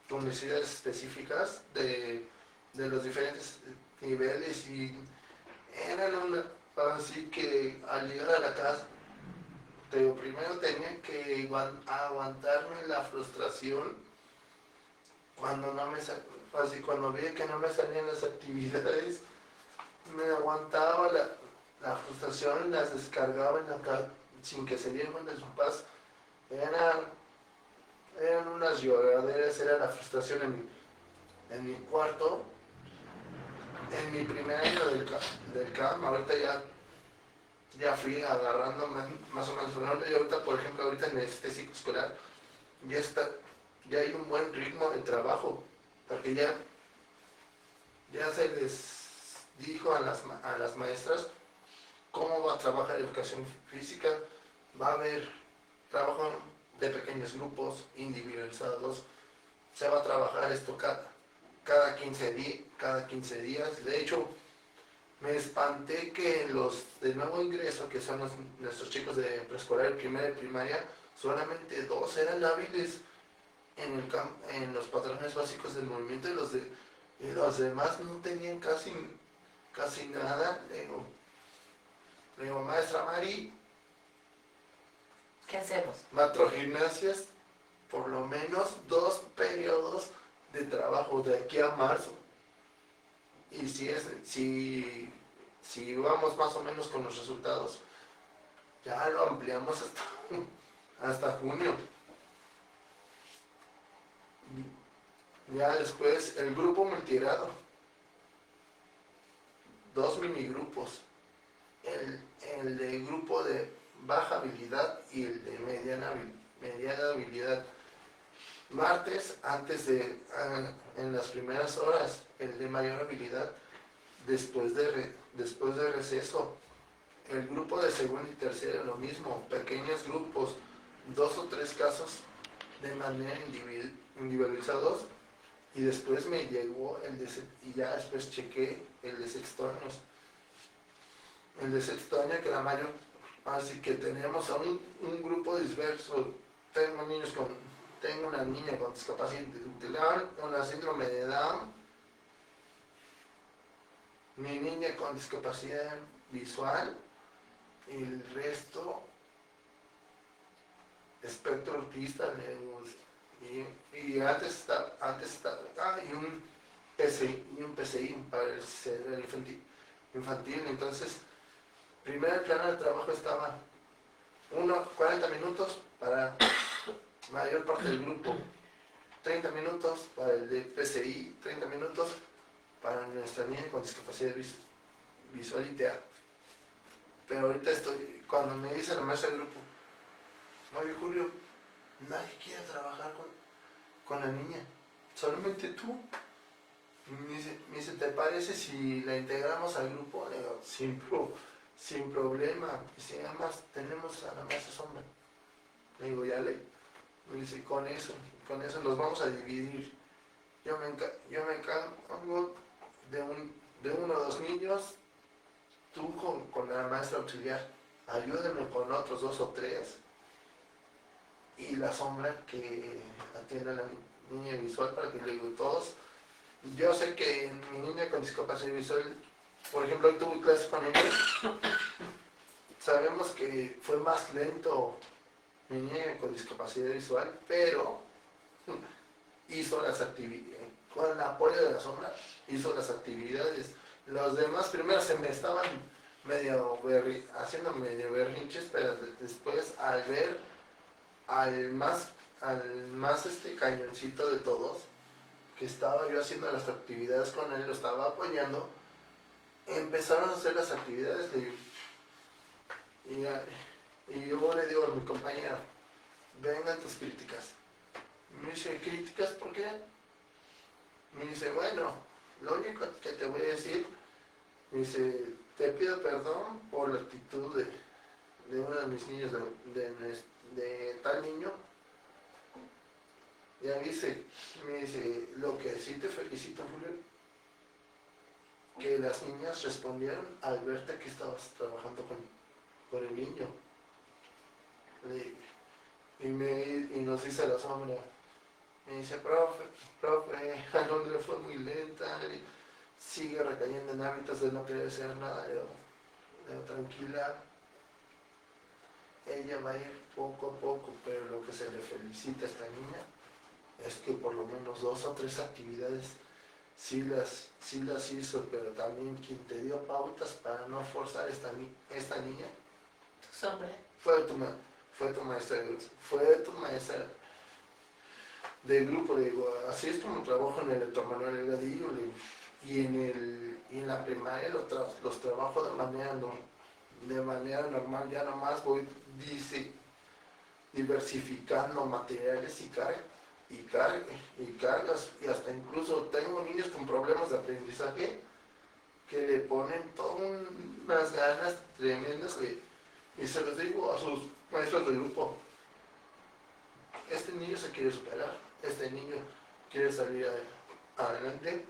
con necesidades específicas de los diferentes niveles y eran así que al llegar a la casa, primero tenía que aguantarme la frustración cuando no me así cuando veía que no me salían las actividades, me aguantaba la frustración, las descargaba en la casa sin que se dieran de su paz. Eran unas lloraderas, era la frustración en mi cuarto, en mi primer año del CAM, ahorita ya fui agarrando más o menos, y ahorita, por ejemplo, ahorita en este ciclo escolar, ya hay un buen ritmo de trabajo, porque ya se les dijo a las maestras cómo va a trabajar educación física, va a haber trabajo de pequeños grupos individualizados, se va a trabajar esto cada 15 días. De hecho, me espanté que los de nuevo ingreso, que son nuestros chicos de preescolar, primera y primaria, solamente 2 eran hábiles en los patrones básicos del movimiento y los demás no tenían casi nada. Le digo, maestra Mari, ¿Qué hacemos? macrogimnasias, por lo menos 2 periodos de trabajo de aquí a marzo. Y si vamos más o menos con los resultados, ya lo ampliamos hasta junio. Ya después el grupo multigrado, 2 minigrupos, el de grupo de baja habilidad y el de mediana habilidad. Martes, en las primeras horas, el de mayor habilidad, después de receso. El grupo de segundo y tercero lo mismo, pequeños grupos, 2 o 3 casos de manera individualizados, y después me llegó y ya después chequé el de sexto año. El de sexto año, que la mayor, así que tenemos a un grupo disperso. Tengo una niña con discapacidad intelectual, una síndrome de Down, mi niña con discapacidad visual, y el resto espectro autista, y antes está, y un PCI para el cerebro infantil. Entonces, primero el plan de trabajo estaba 40 minutos para mayor parte del grupo, 30 minutos para el de PCI, 30 minutos para nuestra niña con discapacidad visual y TEA. Pero ahorita cuando me dice la maestra del grupo, oye Julio, nadie quiere trabajar con la niña, solamente tú. Y me dice, ¿te parece si la integramos al grupo? Le digo, sin problema. Y si además tenemos a la maestra Sombra. Le digo, me dice, con eso nos vamos a dividir. Yo me encargo de uno o dos niños, tú con la maestra auxiliar. Ayúdame con otros 2 o 3. Y la Sombra que atiende a la niña visual, para que le digo todos. Yo sé que mi niña con discapacidad visual, por ejemplo, hoy tuve clases con ella, sabemos que fue más lento mi niña con discapacidad visual, pero hizo las actividades, con el apoyo de la Sombra, hizo las actividades. Los demás primero se me estaban haciendo medio berrinches, pero después al ver al más cañoncito de todos, que estaba yo haciendo las actividades con él, lo estaba apoyando, empezaron a hacer las actividades, y yo le digo a mi compañera, vengan tus críticas. Me dice, ¿críticas por qué? Me dice, bueno, lo único que te voy a decir, me dice, te pido perdón por la actitud de uno de mis niños, de tal niño. Ya me dice, lo que sí te felicito, Julio, que las niñas respondieron al verte que estabas trabajando con el niño. Y nos dice la Sombra, me dice, profe, a Londres fue muy lenta, y sigue recayendo en hábitos de no querer hacer nada. Le digo, tranquila, ella va a ir poco a poco, pero lo que se le felicita a esta niña es que por lo menos 2 o 3 actividades sí las hizo, pero también quien te dio pautas para no forzar esta niña fue tu maestra del grupo. Le digo, así es como trabajo en el Héctor Manuel Delgadillo, y en la primaria los trabajo de manera normal, ya nomás voy diversificando materiales y cargas, y hasta incluso tengo niños con problemas de aprendizaje que le ponen todas unas ganas tremendas, y se los digo a sus maestros del grupo, este niño se quiere superar, este niño quiere salir adelante.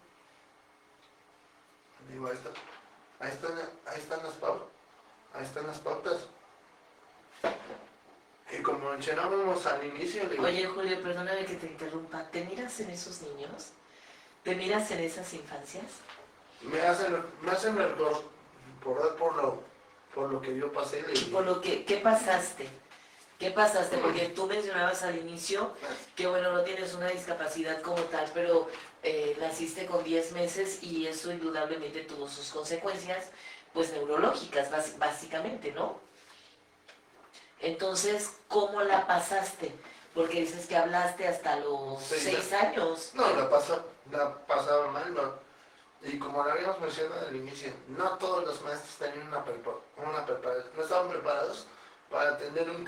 Digo, ahí están las pautas. Y como mencionábamos al inicio, oye Julio, perdóname que te interrumpa, ¿te miras en esos niños? ¿Te miras en esas infancias? Me hacen recordar por lo que yo pasé. Por lo que, ¿qué pasaste? ¿Qué pasaste? Porque tú mencionabas al inicio que, bueno, no tienes una discapacidad como tal, pero naciste con 10 meses y eso indudablemente tuvo sus consecuencias, pues neurológicas, básicamente, ¿no? Entonces, ¿cómo la pasaste? Porque dices que hablaste hasta los 6 años. No, la pasaba mal, no. Y como lo habíamos mencionado al inicio, no todos los maestros tenían una preparación, no estaban preparados para atender un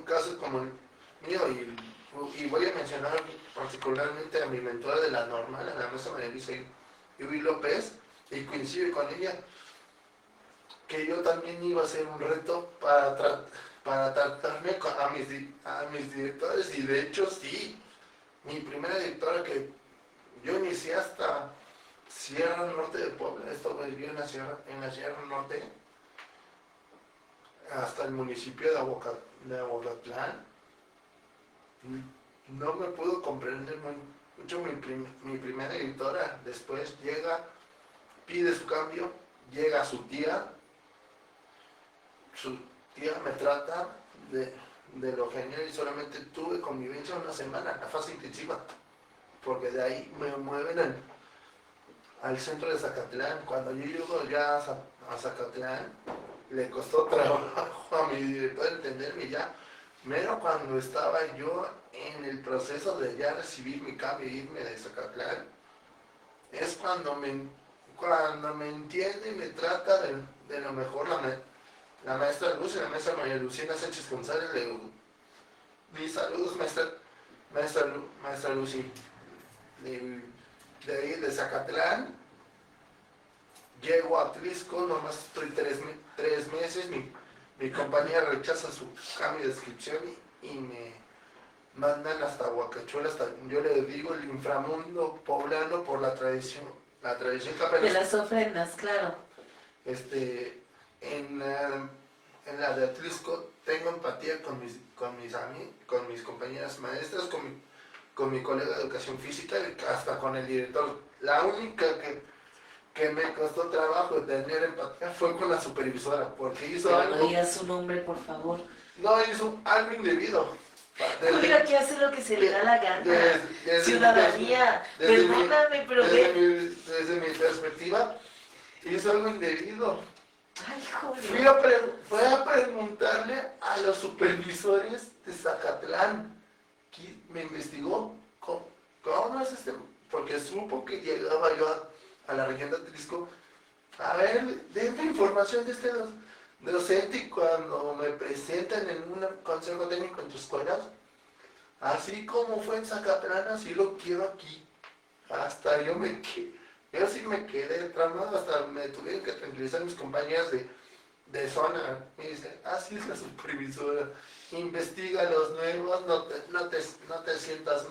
caso como el mío. Y voy a mencionar particularmente a mi mentora de la normal, a la maestra María Luisa Ibi López, y coincide con ella. que yo también iba a ser un reto para tratarme a mis directores, y de hecho sí, mi primera directora que yo inicié hasta Sierra Norte de Puebla, esto viví en la Sierra Norte, hasta el municipio de Abogatlán. No me pudo comprender mucho mi primera editora. Después llega, pide su cambio, llega su tía me trata de lo genial, y solamente tuve convivencia una semana, la fase intensiva, porque de ahí me mueven al centro de Zacatlán. Cuando yo llego ya a Zacatlán, le costó trabajo a mi director entenderme ya. Mero cuando estaba yo en el proceso de ya recibir mi cambio e irme de Zacatlán, es cuando me entiende y me trata de lo mejor la maestra Luz y la maestra María Lucina Sánchez González. Le digo, mis saludos, maestra Lucy. De ahí de Zacatlán llego a Atlisco, nomás estoy 3 meses. Mi compañía rechaza su cambio de inscripción y me mandan hasta Huacachuela, yo le digo el inframundo poblano, por la tradición que De las ofrendas, claro. En la de Atlisco tengo empatía con mis compañeras maestras, con mi colega de educación física, hasta con el director. La única que me costó trabajo tener empatía fue con la supervisora, porque hizo Pero algo. no digas su nombre, por favor. No, hizo algo indebido. Julio aquí hace lo que se le da la gana. Ciudadanía, perdóname, pero desde mi perspectiva, hizo algo indebido. Ay, Julio. Fui a preguntarle a los supervisores de Zacatlán. Me investigó cómo es porque supo que llegaba yo a la región de Atlisco. A ver, denme información de este docente, y cuando me presentan en un consejo técnico en tu escuela, así como fue en Zacatlán, así lo quiero aquí. Hasta yo sí me quedé tramado, hasta me tuvieron que tranquilizar mis compañeras de zona. Me dicen, así es la supervisora, investiga los nuevos, no te sientas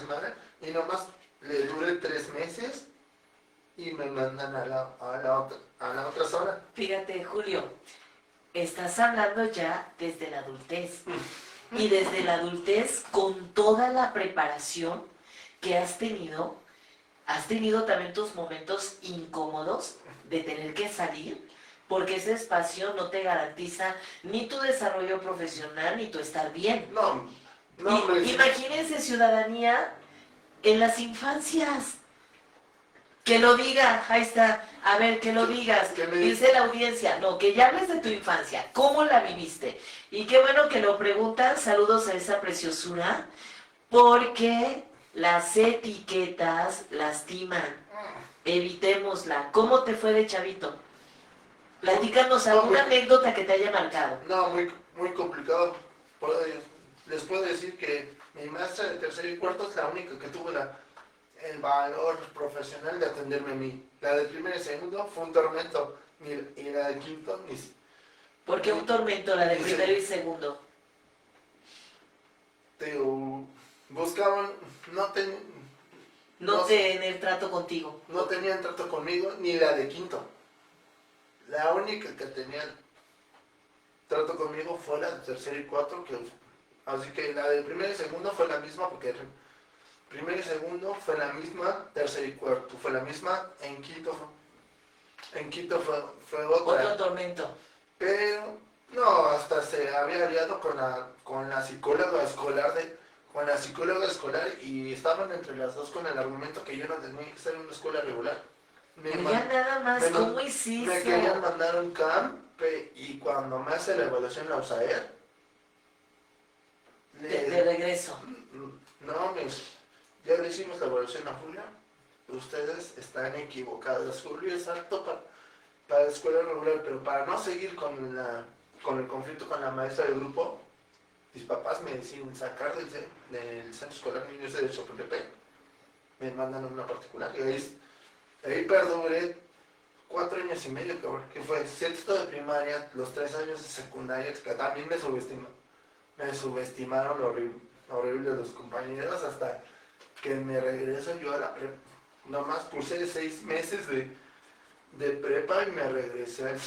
mal, y nomás le duré 3 meses y me mandan a la otra zona. Fíjate, Julio, estás hablando ya desde la adultez. Y desde la adultez, con toda la preparación que has tenido también tus momentos incómodos de tener que salir, porque ese espacio no te garantiza ni tu desarrollo profesional ni tu estar bien. No, Imagínense, ciudadanía, en las infancias. Que lo diga, ahí está. A ver, que lo digas. Dice la audiencia. No, que ya hables de tu infancia. ¿Cómo la viviste? Y qué bueno que lo preguntan. Saludos a esa preciosura. Porque las etiquetas lastiman. Evitémosla. ¿Cómo te fue de chavito? Platícanos alguna anécdota que te haya marcado. No, muy complicado. Les puedo decir que mi maestra de tercero y cuarto es la única que tuvo el valor profesional de atenderme a mí. La de primero y segundo fue un tormento, y la de quinto ¿Por qué un tormento, la de primero y segundo? Buscaban, no tener trato contigo. No tenían trato conmigo, ni la de quinto. La única que tenía trato conmigo fue la de tercero y cuarto, así que la de primero y segundo fue la misma, porque primero y segundo fue la misma, tercero y cuarto fue la misma, en quinto fue otra. Otro tormento. Pero no, hasta se había aliado con la psicóloga escolar, y estaban entre las dos con el argumento que yo no tenía que estar en una escuela regular. Ya nada más, ¿cómo hiciste? Me querían mandar un camp, y cuando me hace la evaluación la USAER, de regreso. No, ya le hicimos la evaluación a Julio. Ustedes están equivocados. Julio es apto para la escuela regular, pero para no seguir con el conflicto con la maestra del grupo, mis papás me deciden sacar del centro escolar Niños de Chapultepec. Me mandan a una particular, y ahí perduré 4 años y medio, cabrón, que fue sexto de primaria, los 3 años de secundaria, que también me subestimaron horrible los compañeros, hasta que me regreso yo a la prepa. Nomás cursé 6 meses de prepa y me regresé al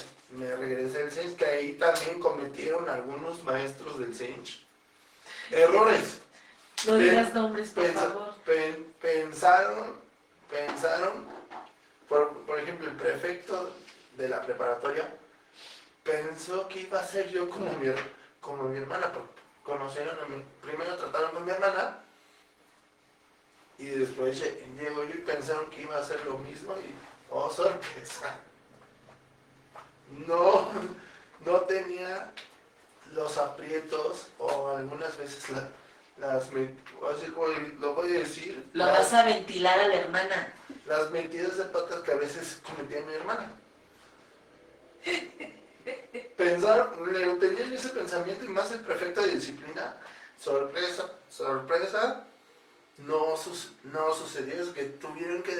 CENCH, que ahí también cometieron algunos maestros del CENCH errores. No digas nombres, por favor. Pensaron, por ejemplo, el prefecto de la preparatoria pensó que iba a ser yo como mi hermana, porque conocieron a mí, primero trataron con mi hermana y después llego yo y pensaron que iba a hacer lo mismo y, oh sorpresa, no tenía los aprietos o algunas veces así como lo voy a decir, Lo vas a ventilar a la hermana. las metidas de patas que a veces cometía mi hermana. Tenía yo ese pensamiento y más el prefecto de disciplina. Sorpresa, no sucedió, es que tuvieron que,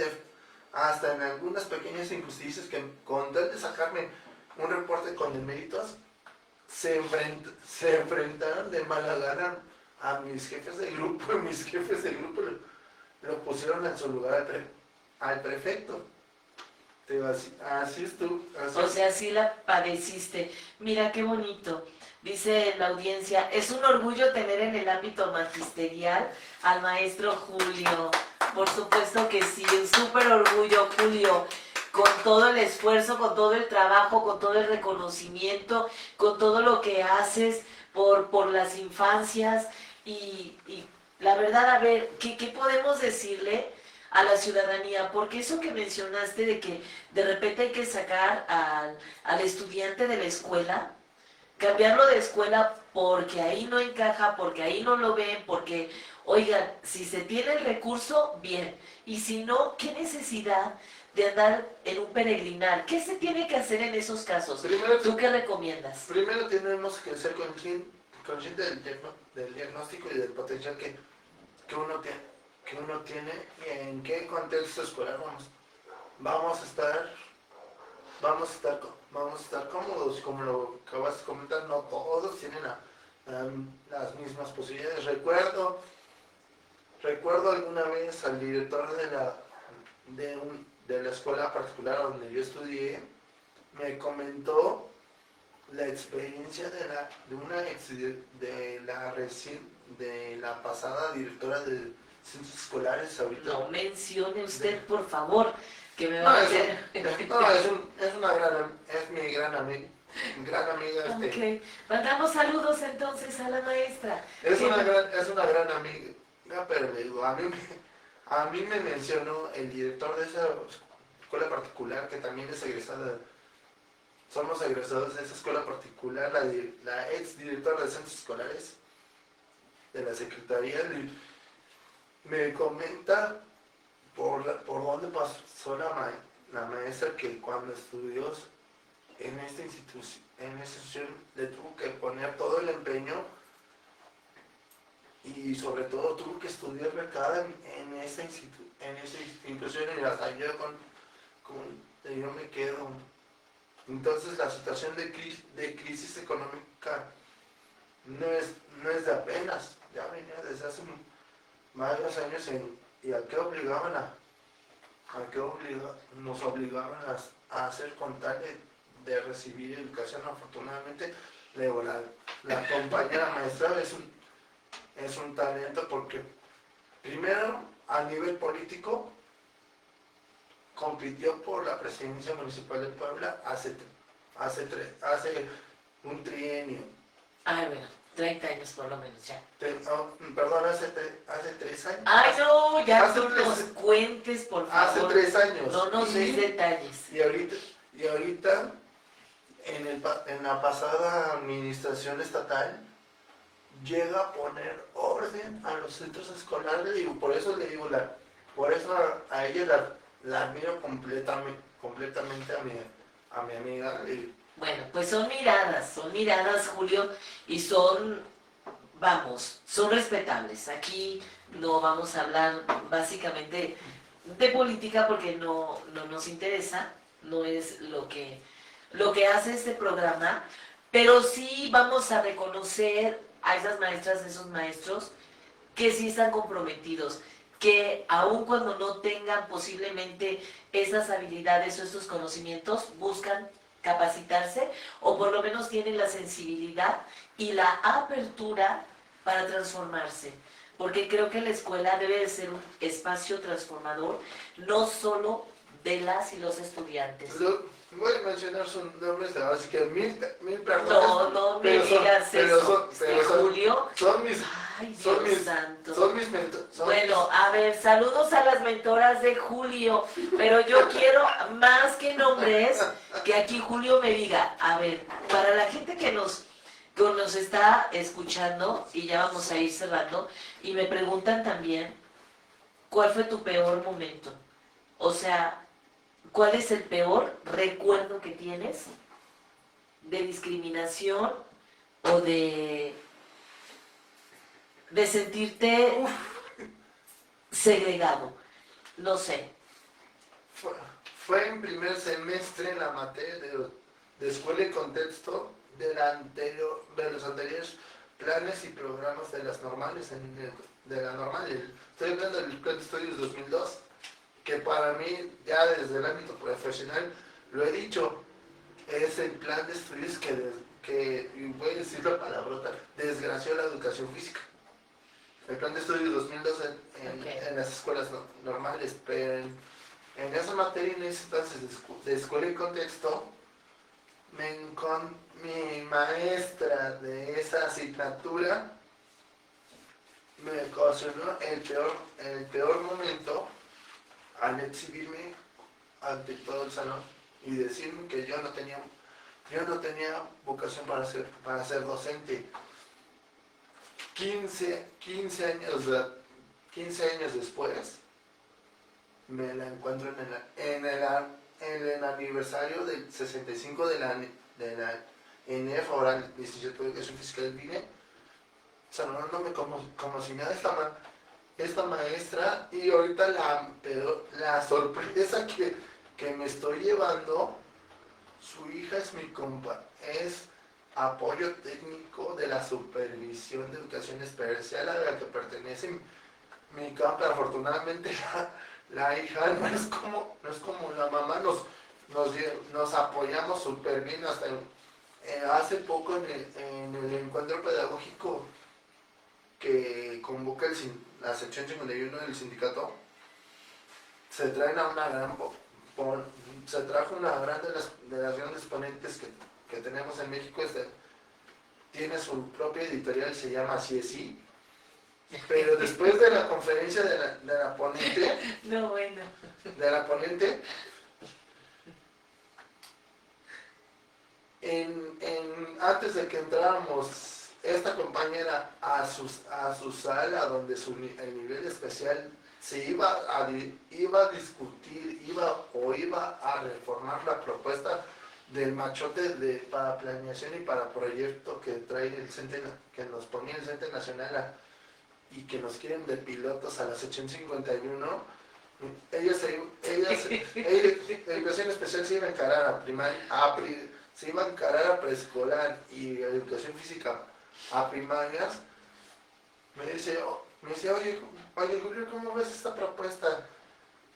hasta en algunas pequeñas injusticias, que con tal de sacarme un reporte con deméritos, se enfrentaron de mala gana a mis jefes de grupo, y mis jefes de grupo lo pusieron en su lugar al prefecto. Te digo, así es tú. O sea, sí la padeciste. Mira qué bonito. Dice la audiencia, es un orgullo tener en el ámbito magisterial al maestro Julio. Por supuesto que sí, un súper orgullo, Julio. Con todo el esfuerzo, con todo el trabajo, con todo el reconocimiento, con todo lo que haces por las infancias. Y la verdad, a ver, ¿qué podemos decirle a la ciudadanía? Porque eso que mencionaste de que de repente hay que sacar al estudiante de la escuela, cambiarlo de escuela porque ahí no encaja, porque ahí no lo ven, porque, oigan, si se tiene el recurso, bien, y si no, ¿qué necesidad de andar en un peregrinar? ¿Qué se tiene que hacer en esos casos? ¿Tú qué recomiendas? Primero tenemos que ser conscientes del diagnóstico y del potencial que uno tiene y en qué contexto escolar vamos a estar cómodos. Como lo acabas de comentar, no todos tienen las mismas posibilidades. Recuerdo alguna vez al director de la escuela particular donde yo estudié, me comentó la experiencia de la pasada directora de centros escolares ahorita. No mencione usted, por favor, que me va No, a hacer... es mi gran amiga. Ok, mandamos saludos entonces a la maestra. Es una gran amiga, pero le digo, a mí me mencionó el director de esa escuela particular, que también es egresada. Somos egresados de esa escuela particular, la ex directora de centros escolares de la Secretaría, me comenta por dónde pasó la maestra, que cuando estudió en esta institución le tuvo que poner todo el empeño y sobre todo tuvo que estudiar becada en esta institución, y hasta yo yo me quedo. Entonces la situación de crisis económica no es de apenas, ya venía desde hace varios años, y a qué nos obligaban a hacer con tal de recibir educación. Afortunadamente, la compañera maestra es un talento, porque primero a nivel político compitió por la presidencia municipal de Puebla hace un trienio. Ay, bueno, 30 años por lo menos ya. Perdón, hace 3 años. Ay, no, ya Hace no nos cuentes, por favor. Hace 3 años. No nos des detalles. Y ahorita en la pasada administración estatal, llega a poner orden a los centros escolares, y por eso a ella la admiro completamente a mi amiga. Bueno, pues son miradas, Julio, y son respetables. Aquí no vamos a hablar básicamente de política porque no nos interesa, no es lo que hace este programa, pero sí vamos a reconocer a esas maestras, a esos maestros que sí están comprometidos, que aun cuando no tengan posiblemente esas habilidades o esos conocimientos, buscan capacitarse o por lo menos tienen la sensibilidad y la apertura para transformarse. Porque creo que la escuela debe de ser un espacio transformador, no solo de las y los estudiantes. Voy a mencionar sus nombres, así que mil personas. No, no me digas eso. Julio. Son mis. Ay, Son Dios mis, santo. son mis mentores. Bueno, a ver, saludos a las mentoras de Julio, pero yo quiero más que nombres, que aquí Julio me diga, a ver, para la gente que nos está escuchando, y ya vamos a ir cerrando, y me preguntan también, ¿cuál fue tu peor momento? O sea, ¿cuál es el peor recuerdo que tienes de discriminación o de sentirte segregado? No sé. Fue en primer semestre en la materia de escuela y contexto de los anteriores planes y programas de las normales, de la normal. Estoy hablando del plan de estudios 2002, que para mí, ya desde el ámbito profesional, lo he dicho, es el plan de estudios que y voy a decir la palabrota, desgració la educación física. El plan de estudios 2002 en las escuelas normales, pero en esa materia, en ese entonces de escuela y contexto, mi maestra de esa asignatura me ocasionó el peor momento al exhibirme ante todo el salón y decirme que yo no tenía vocación para ser docente. 15 años después, me la encuentro en el aniversario del 65 de la ENEF, ahora el Instituto de Educación Física del INE, saludándome como si nada esta maestra, y ahorita la sorpresa que me estoy llevando, su hija es mi compa, es apoyo técnico de la Supervisión de Educación Especial a la que pertenece mi compa. Afortunadamente la hija no es como la mamá, nos apoyamos súper bien. Hasta hace poco en el encuentro pedagógico que convoca la sección 51 del sindicato, se trajo una gran de las grandes ponentes que tenemos en México. Tiene su propia editorial, se llama Así es Sí, pero después de la conferencia de la ponente, no, bueno, de la ponente, antes de que entráramos esta compañera a su sala donde el nivel especial se iba a discutir, iba a reformar la propuesta del machote para planeación y para proyecto que trae que nos ponía el Centro Nacional y que nos quieren de pilotos a la sección 51. La educación especial se iba a encarar a primaria, se iba a encarar a preescolar y a educación física a primarias. Me dice, oye Julio, ¿cómo ves esta propuesta?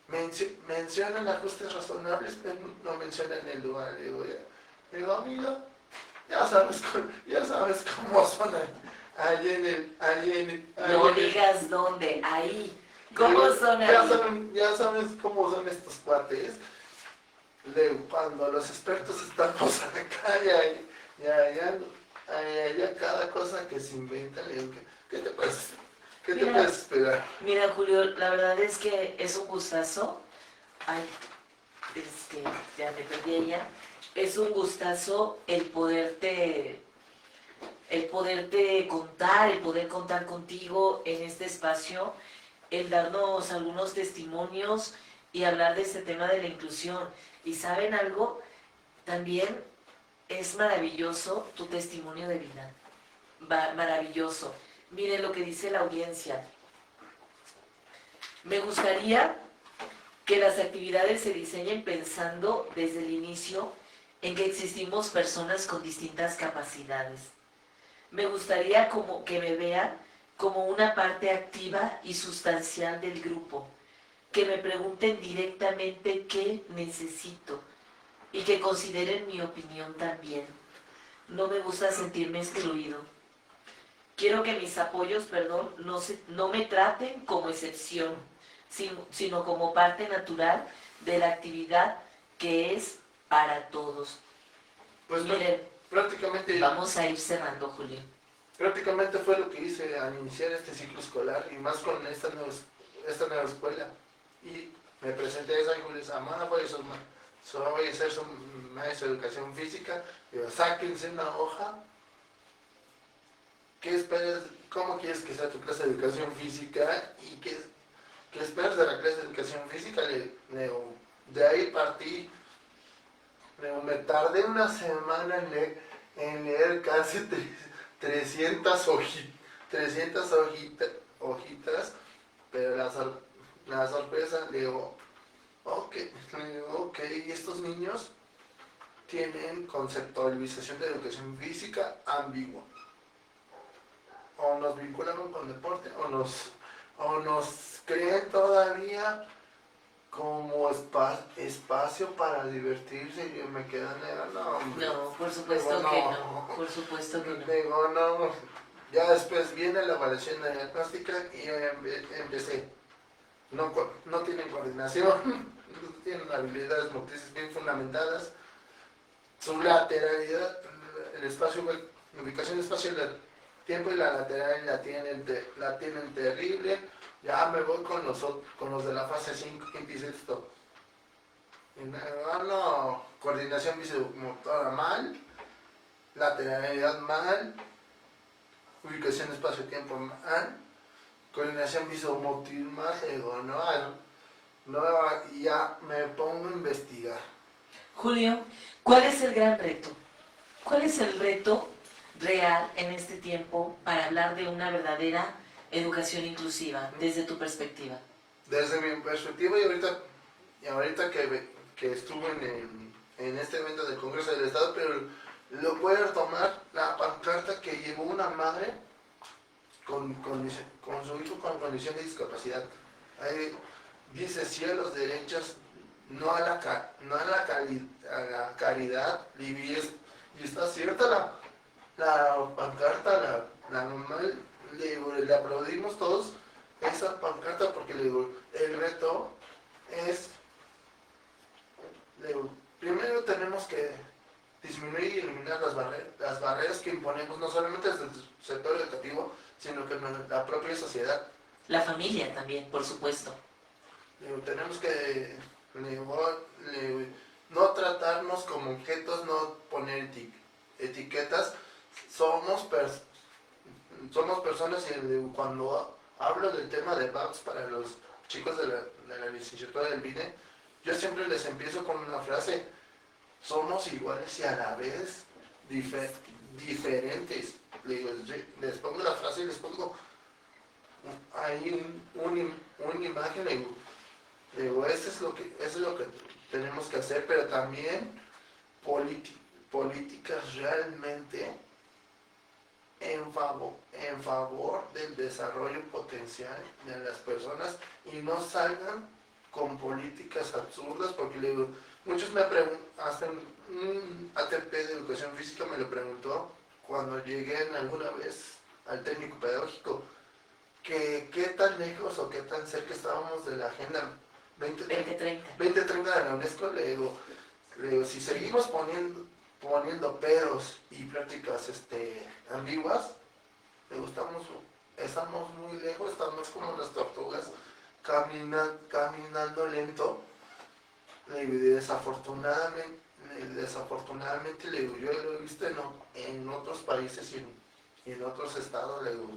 Mencionan ajustes razonables, pero no mencionan el lugar. Digo, amigo, ya sabes cómo son no digas dónde, ahí. ¿Cómo son ahí? Ya sabes cómo son estos cuates. Cuando los expertos estamos acá, ya cada cosa que se inventa, le digo, ¿qué te parece? ¿Qué te puedes esperar? Mira, Julio, la verdad es que es un gustazo. Ay, ya me perdí ella. Es un gustazo el poderte contar, el poder contar contigo en este espacio, el darnos algunos testimonios y hablar de este tema de la inclusión. Y ¿saben algo? También es maravilloso tu testimonio de vida. Maravilloso. Miren lo que dice la audiencia. Me gustaría que las actividades se diseñen pensando desde el inicio en que existimos personas con distintas capacidades. Me gustaría que me vean como una parte activa y sustancial del grupo, que me pregunten directamente qué necesito y que consideren mi opinión también. No me gusta sentirme excluido. Quiero que mis apoyos, no me traten como excepción, sino como parte natural de la actividad que es para todos. Pues Miren, prácticamente, vamos a ir cerrando, Julio. prácticamente fue lo que hice al iniciar este ciclo escolar y más con esta nueva escuela. Y me presenté a esa y me dijo, mamá, voy a ser su maestro de educación física. Y yo, sáquense una hoja. ¿Qué esperas? ¿Cómo quieres que sea tu clase de educación física? ¿Y qué esperas de la clase de educación física? De ahí partí. Me tardé una semana en leer casi 300 hojitas, pero la sorpresa, le digo, ok, estos niños tienen conceptualización de educación física ambigua. O nos vinculamos con deporte, o nos creen todavía como espacio para divertirse. Y yo me quedo negando. No, por supuesto digo, que no, por supuesto que no. Digo, no. Ya después viene la evaluación diagnóstica y yo empecé. No tienen coordinación, no tienen habilidades motrices bien fundamentadas. Su lateralidad, el espacio, la ubicación del espacio, el tiempo y la lateralidad la tienen terrible. Ya me voy con los de la fase 5, quinto y sexto. No, coordinación visomotora mal, lateralidad mal, ubicación espacio-tiempo mal, coordinación visomotriz mal. Digo, y ya me pongo a investigar. Julio, ¿cuál es el gran reto? ¿Cuál es el reto real en este tiempo para hablar de una verdadera educación inclusiva desde tu perspectiva? Desde mi perspectiva y ahorita que estuve en este evento del Congreso del Estado, pero lo voy a retomar la pancarta que llevó una madre con su hijo con condición de discapacidad. Ahí dice cielos derechos, no a la caridad, y está cierta la pancarta, la mamá le aplaudimos todos esa pancarta porque le digo, el reto es, le digo, primero tenemos que disminuir y eliminar las barreras que imponemos no solamente desde el sector educativo, sino que en la propia sociedad. La familia también, por supuesto. Le digo, tenemos que no tratarnos como objetos, no poner etiquetas. Somos personas y cuando hablo del tema de VAPS para los chicos de la licenciatura del BINE, yo siempre les empiezo con una frase: somos iguales y a la vez diferentes. Les pongo la frase y les pongo ahí una imagen. Le digo, eso es lo que tenemos que hacer, pero también políticas realmente en favor del desarrollo potencial de las personas y no salgan con políticas absurdas, porque le digo, muchos me preguntan, hasta un ATP de educación física me lo preguntó cuando llegué alguna vez al técnico pedagógico, que qué tan lejos o qué tan cerca estábamos de la agenda 2030 de la UNESCO. Le digo, si seguimos poniendo peros y prácticas ambiguas, estamos muy lejos, estamos como las tortugas caminando lento. Desafortunadamente, le digo, yo lo he visto en otros países y en otros estados. Le digo,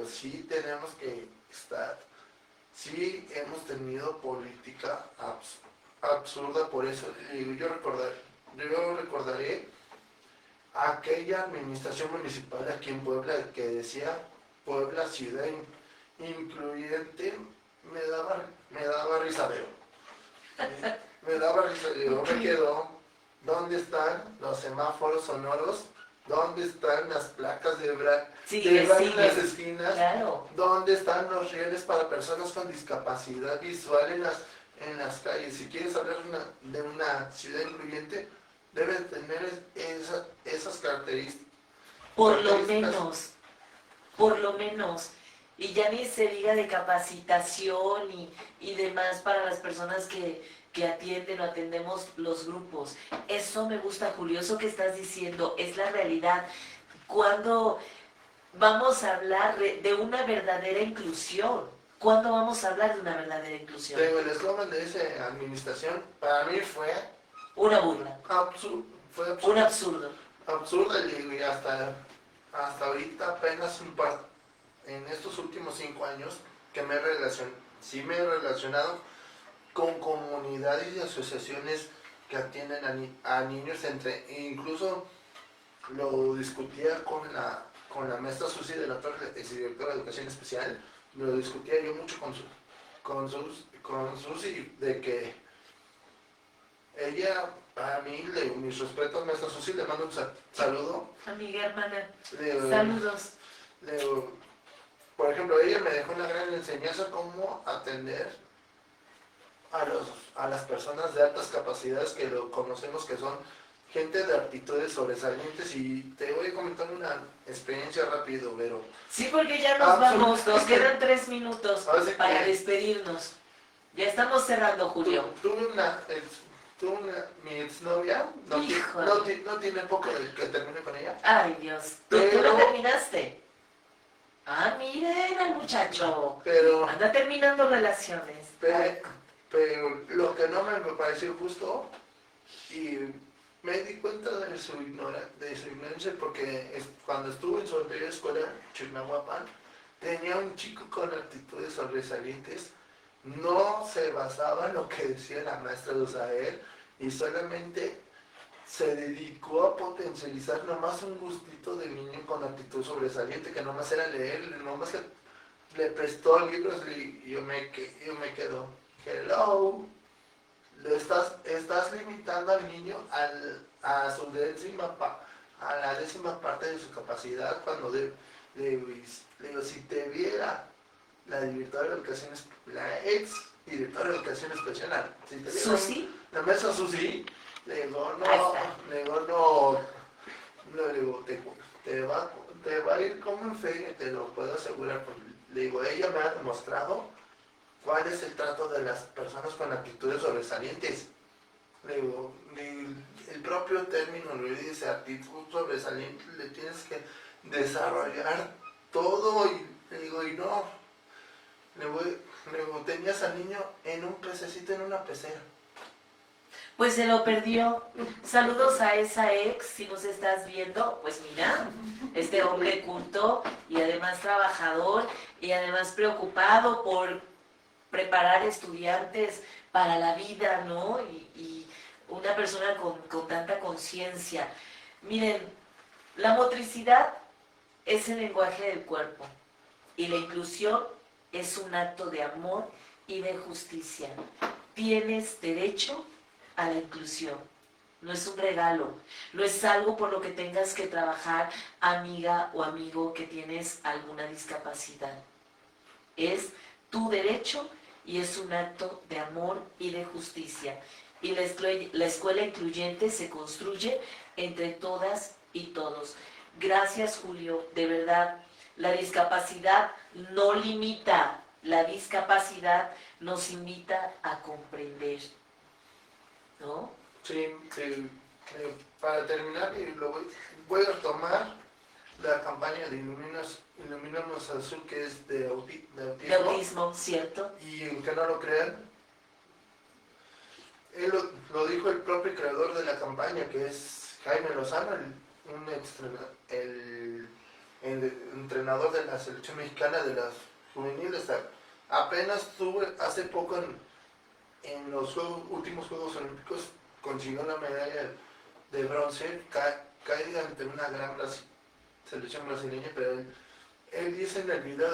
sí tenemos que estar, sí hemos tenido política absurda. Por eso le digo, yo recordaré aquella administración municipal aquí en Puebla que decía Puebla ciudad incluyente. Me daba risa, Me daba risa, yo me quedo, ¿dónde están los semáforos sonoros? ¿Dónde están las placas de Sigue, radio en las sigue. esquinas? Claro. ¿Dónde están los rieles para personas con discapacidad visual en las calles? Si quieres hablar de una ciudad incluyente, debes tener esas características. Por lo menos, por lo menos. Y ya ni se diga de capacitación y demás para las personas que atienden o atendemos los grupos. Eso me gusta, Julio, eso que estás diciendo es la realidad. Cuando vamos a hablar de una verdadera inclusión, ¿cuándo vamos a hablar de una verdadera inclusión? Pero el eslogan de esa administración para mí fue Una burla. absurdo. Fue Un absurdo. absurdo. Absurdo y hasta ahorita apenas en estos últimos 5 años que sí me he relacionado con comunidades y asociaciones que atienden a niños, incluso lo discutía con la maestra Susi de la Torre, exdirectora de Educación Especial, lo discutía yo mucho con Susi, de que ella, para mí, mis respetos, maestra Susi, le mando un saludo. Amiga, hermana, Le- saludos. le- por ejemplo, ella me dejó una gran enseñanza cómo atender a las personas de altas capacidades que lo conocemos que son gente de aptitudes sobresalientes, y te voy a comentar una experiencia rápido, pero Sí, porque ya nos vamos, nos quedan 3 minutos Así para que- despedirnos. Ya estamos cerrando, Julio. mi exnovia, Híjole. no tiene poco de que termine con ella, Ay, Dios. ¿Tú Pero- lo terminaste? Ah, miren al muchacho. pero Anda terminando relaciones. Pero lo que no me pareció justo, y me di cuenta de su ignorancia, porque cuando estuve en su anterior escuela, Chignahuapan, tenía un chico con actitudes sobresalientes, no se basaba en lo que decía la maestra de Usael, y solamente se dedicó a potencializar nomás un gustito de niño con actitud sobresaliente, que nomás era leer, nomás que le prestó libros y yo me quedo, hello, estás limitando al niño a la 10ª parte de su capacidad, cuando le digo, si te viera la directora de educación, la ex directora de educación especial, si te viera ¿Susi? la maestra Susi, le digo, Ahí no, está. le digo, te va a ir como en feria, te lo puedo asegurar. Le digo, ella me ha demostrado cuál es el trato de las personas con actitudes sobresalientes. Le digo, el propio término lo dice, actitud sobresaliente, le tienes que desarrollar todo, y le digo, y no, le digo, tenías al niño en un pececito, en una pecera. Pues se lo perdió. Saludos a esa ex, si nos estás viendo. Pues mira, este hombre culto y además trabajador y además preocupado por preparar estudiantes para la vida, ¿no? Y una persona con tanta conciencia. Miren, la motricidad es el lenguaje del cuerpo y la inclusión es un acto de amor y de justicia. Tienes derecho a la inclusión. No es un regalo, no es algo por lo que tengas que trabajar, amiga o amigo que tienes alguna discapacidad. Es tu derecho y es un acto de amor y de justicia. Y la escuela incluyente se construye entre todas y todos. Gracias, Julio, de verdad. La discapacidad no limita, la discapacidad nos invita a comprender, ¿no? Sí, para terminar, y voy a retomar la campaña de Iluminamos Azul, que es de De autismo. autismo, ¿cierto? Y aunque no lo crean, él lo dijo el propio creador de la campaña, que es Jaime Lozano, el entrenador de la selección mexicana de las juveniles. Apenas estuve hace poco en los últimos Juegos Olímpicos, consiguió una medalla de bronce, caída ante una gran selección brasileña, pero él dice en el video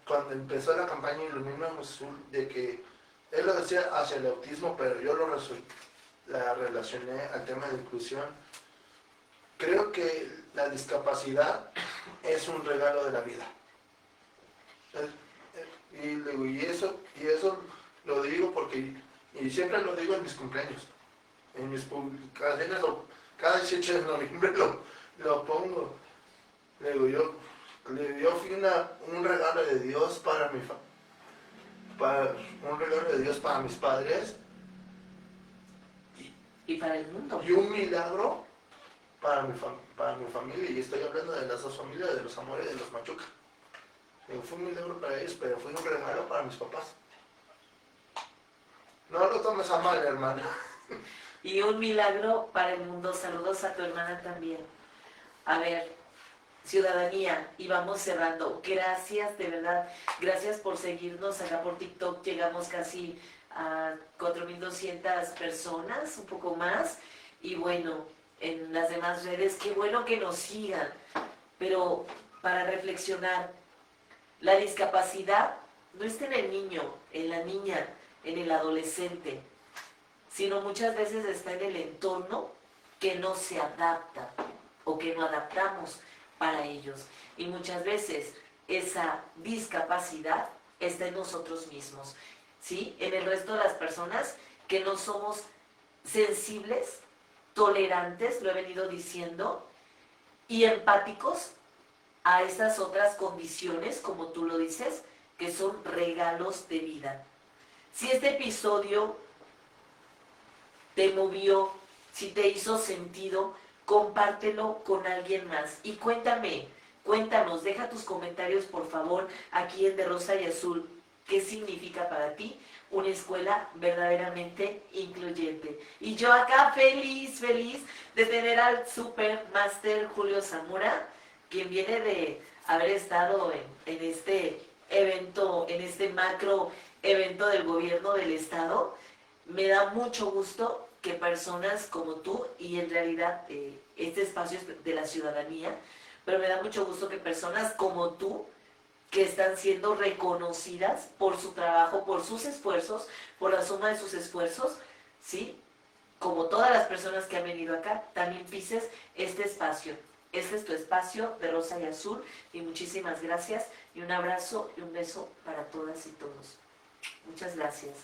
cuando empezó la campaña Iluminamos Azul, de que Él lo decía hacia el autismo, pero yo la relacioné al tema de inclusión. Creo que la discapacidad es un regalo de la vida. Y eso lo digo porque, y siempre lo digo en mis cumpleaños, en mis publicaciones, cada 18 de noviembre lo pongo. Le digo, yo fui un regalo de Dios para un regalo de Dios para mis padres Y para el mundo. y un milagro para para mi familia, y estoy hablando de las dos familias, de los Amores y de los Machuca. Digo, fue un milagro para ellos, pero fue un regalo para mis papás. No lo tomes a mal, hermano. Y un milagro para el mundo. Saludos a tu hermana también. A ver, ciudadanía, y vamos cerrando. Gracias, de verdad. Gracias por seguirnos acá por TikTok. Llegamos casi a 4,200 personas, un poco más. Y bueno, en las demás redes, qué bueno que nos sigan. Pero para reflexionar, la discapacidad no está en el niño, en la niña, en el adolescente, sino muchas veces está en el entorno que no se adapta o que no adaptamos para ellos. Y muchas veces esa discapacidad está en nosotros mismos, ¿sí? En el resto de las personas que no somos sensibles, tolerantes, lo he venido diciendo, y empáticos a esas otras condiciones, como tú lo dices, que son regalos de vida. Si este episodio te movió, si te hizo sentido, compártelo con alguien más. Y cuéntanos, deja tus comentarios por favor aquí en De Rosa y Azul. ¿Qué significa para ti una escuela verdaderamente incluyente? Y yo acá feliz de tener al Supermaster Julio Zamora, quien viene de haber estado en este evento, en este macro evento del gobierno del estado. Me da mucho gusto que personas como tú, y en realidad este espacio es de la ciudadanía, pero me da mucho gusto que personas como tú, que están siendo reconocidas por su trabajo, por sus esfuerzos, por la suma de sus esfuerzos, ¿sí? Como todas las personas que han venido acá, también pises este espacio. Este es tu espacio de Rosa y Azul, y muchísimas gracias, y un abrazo y un beso para todas y todos. Muchas gracias.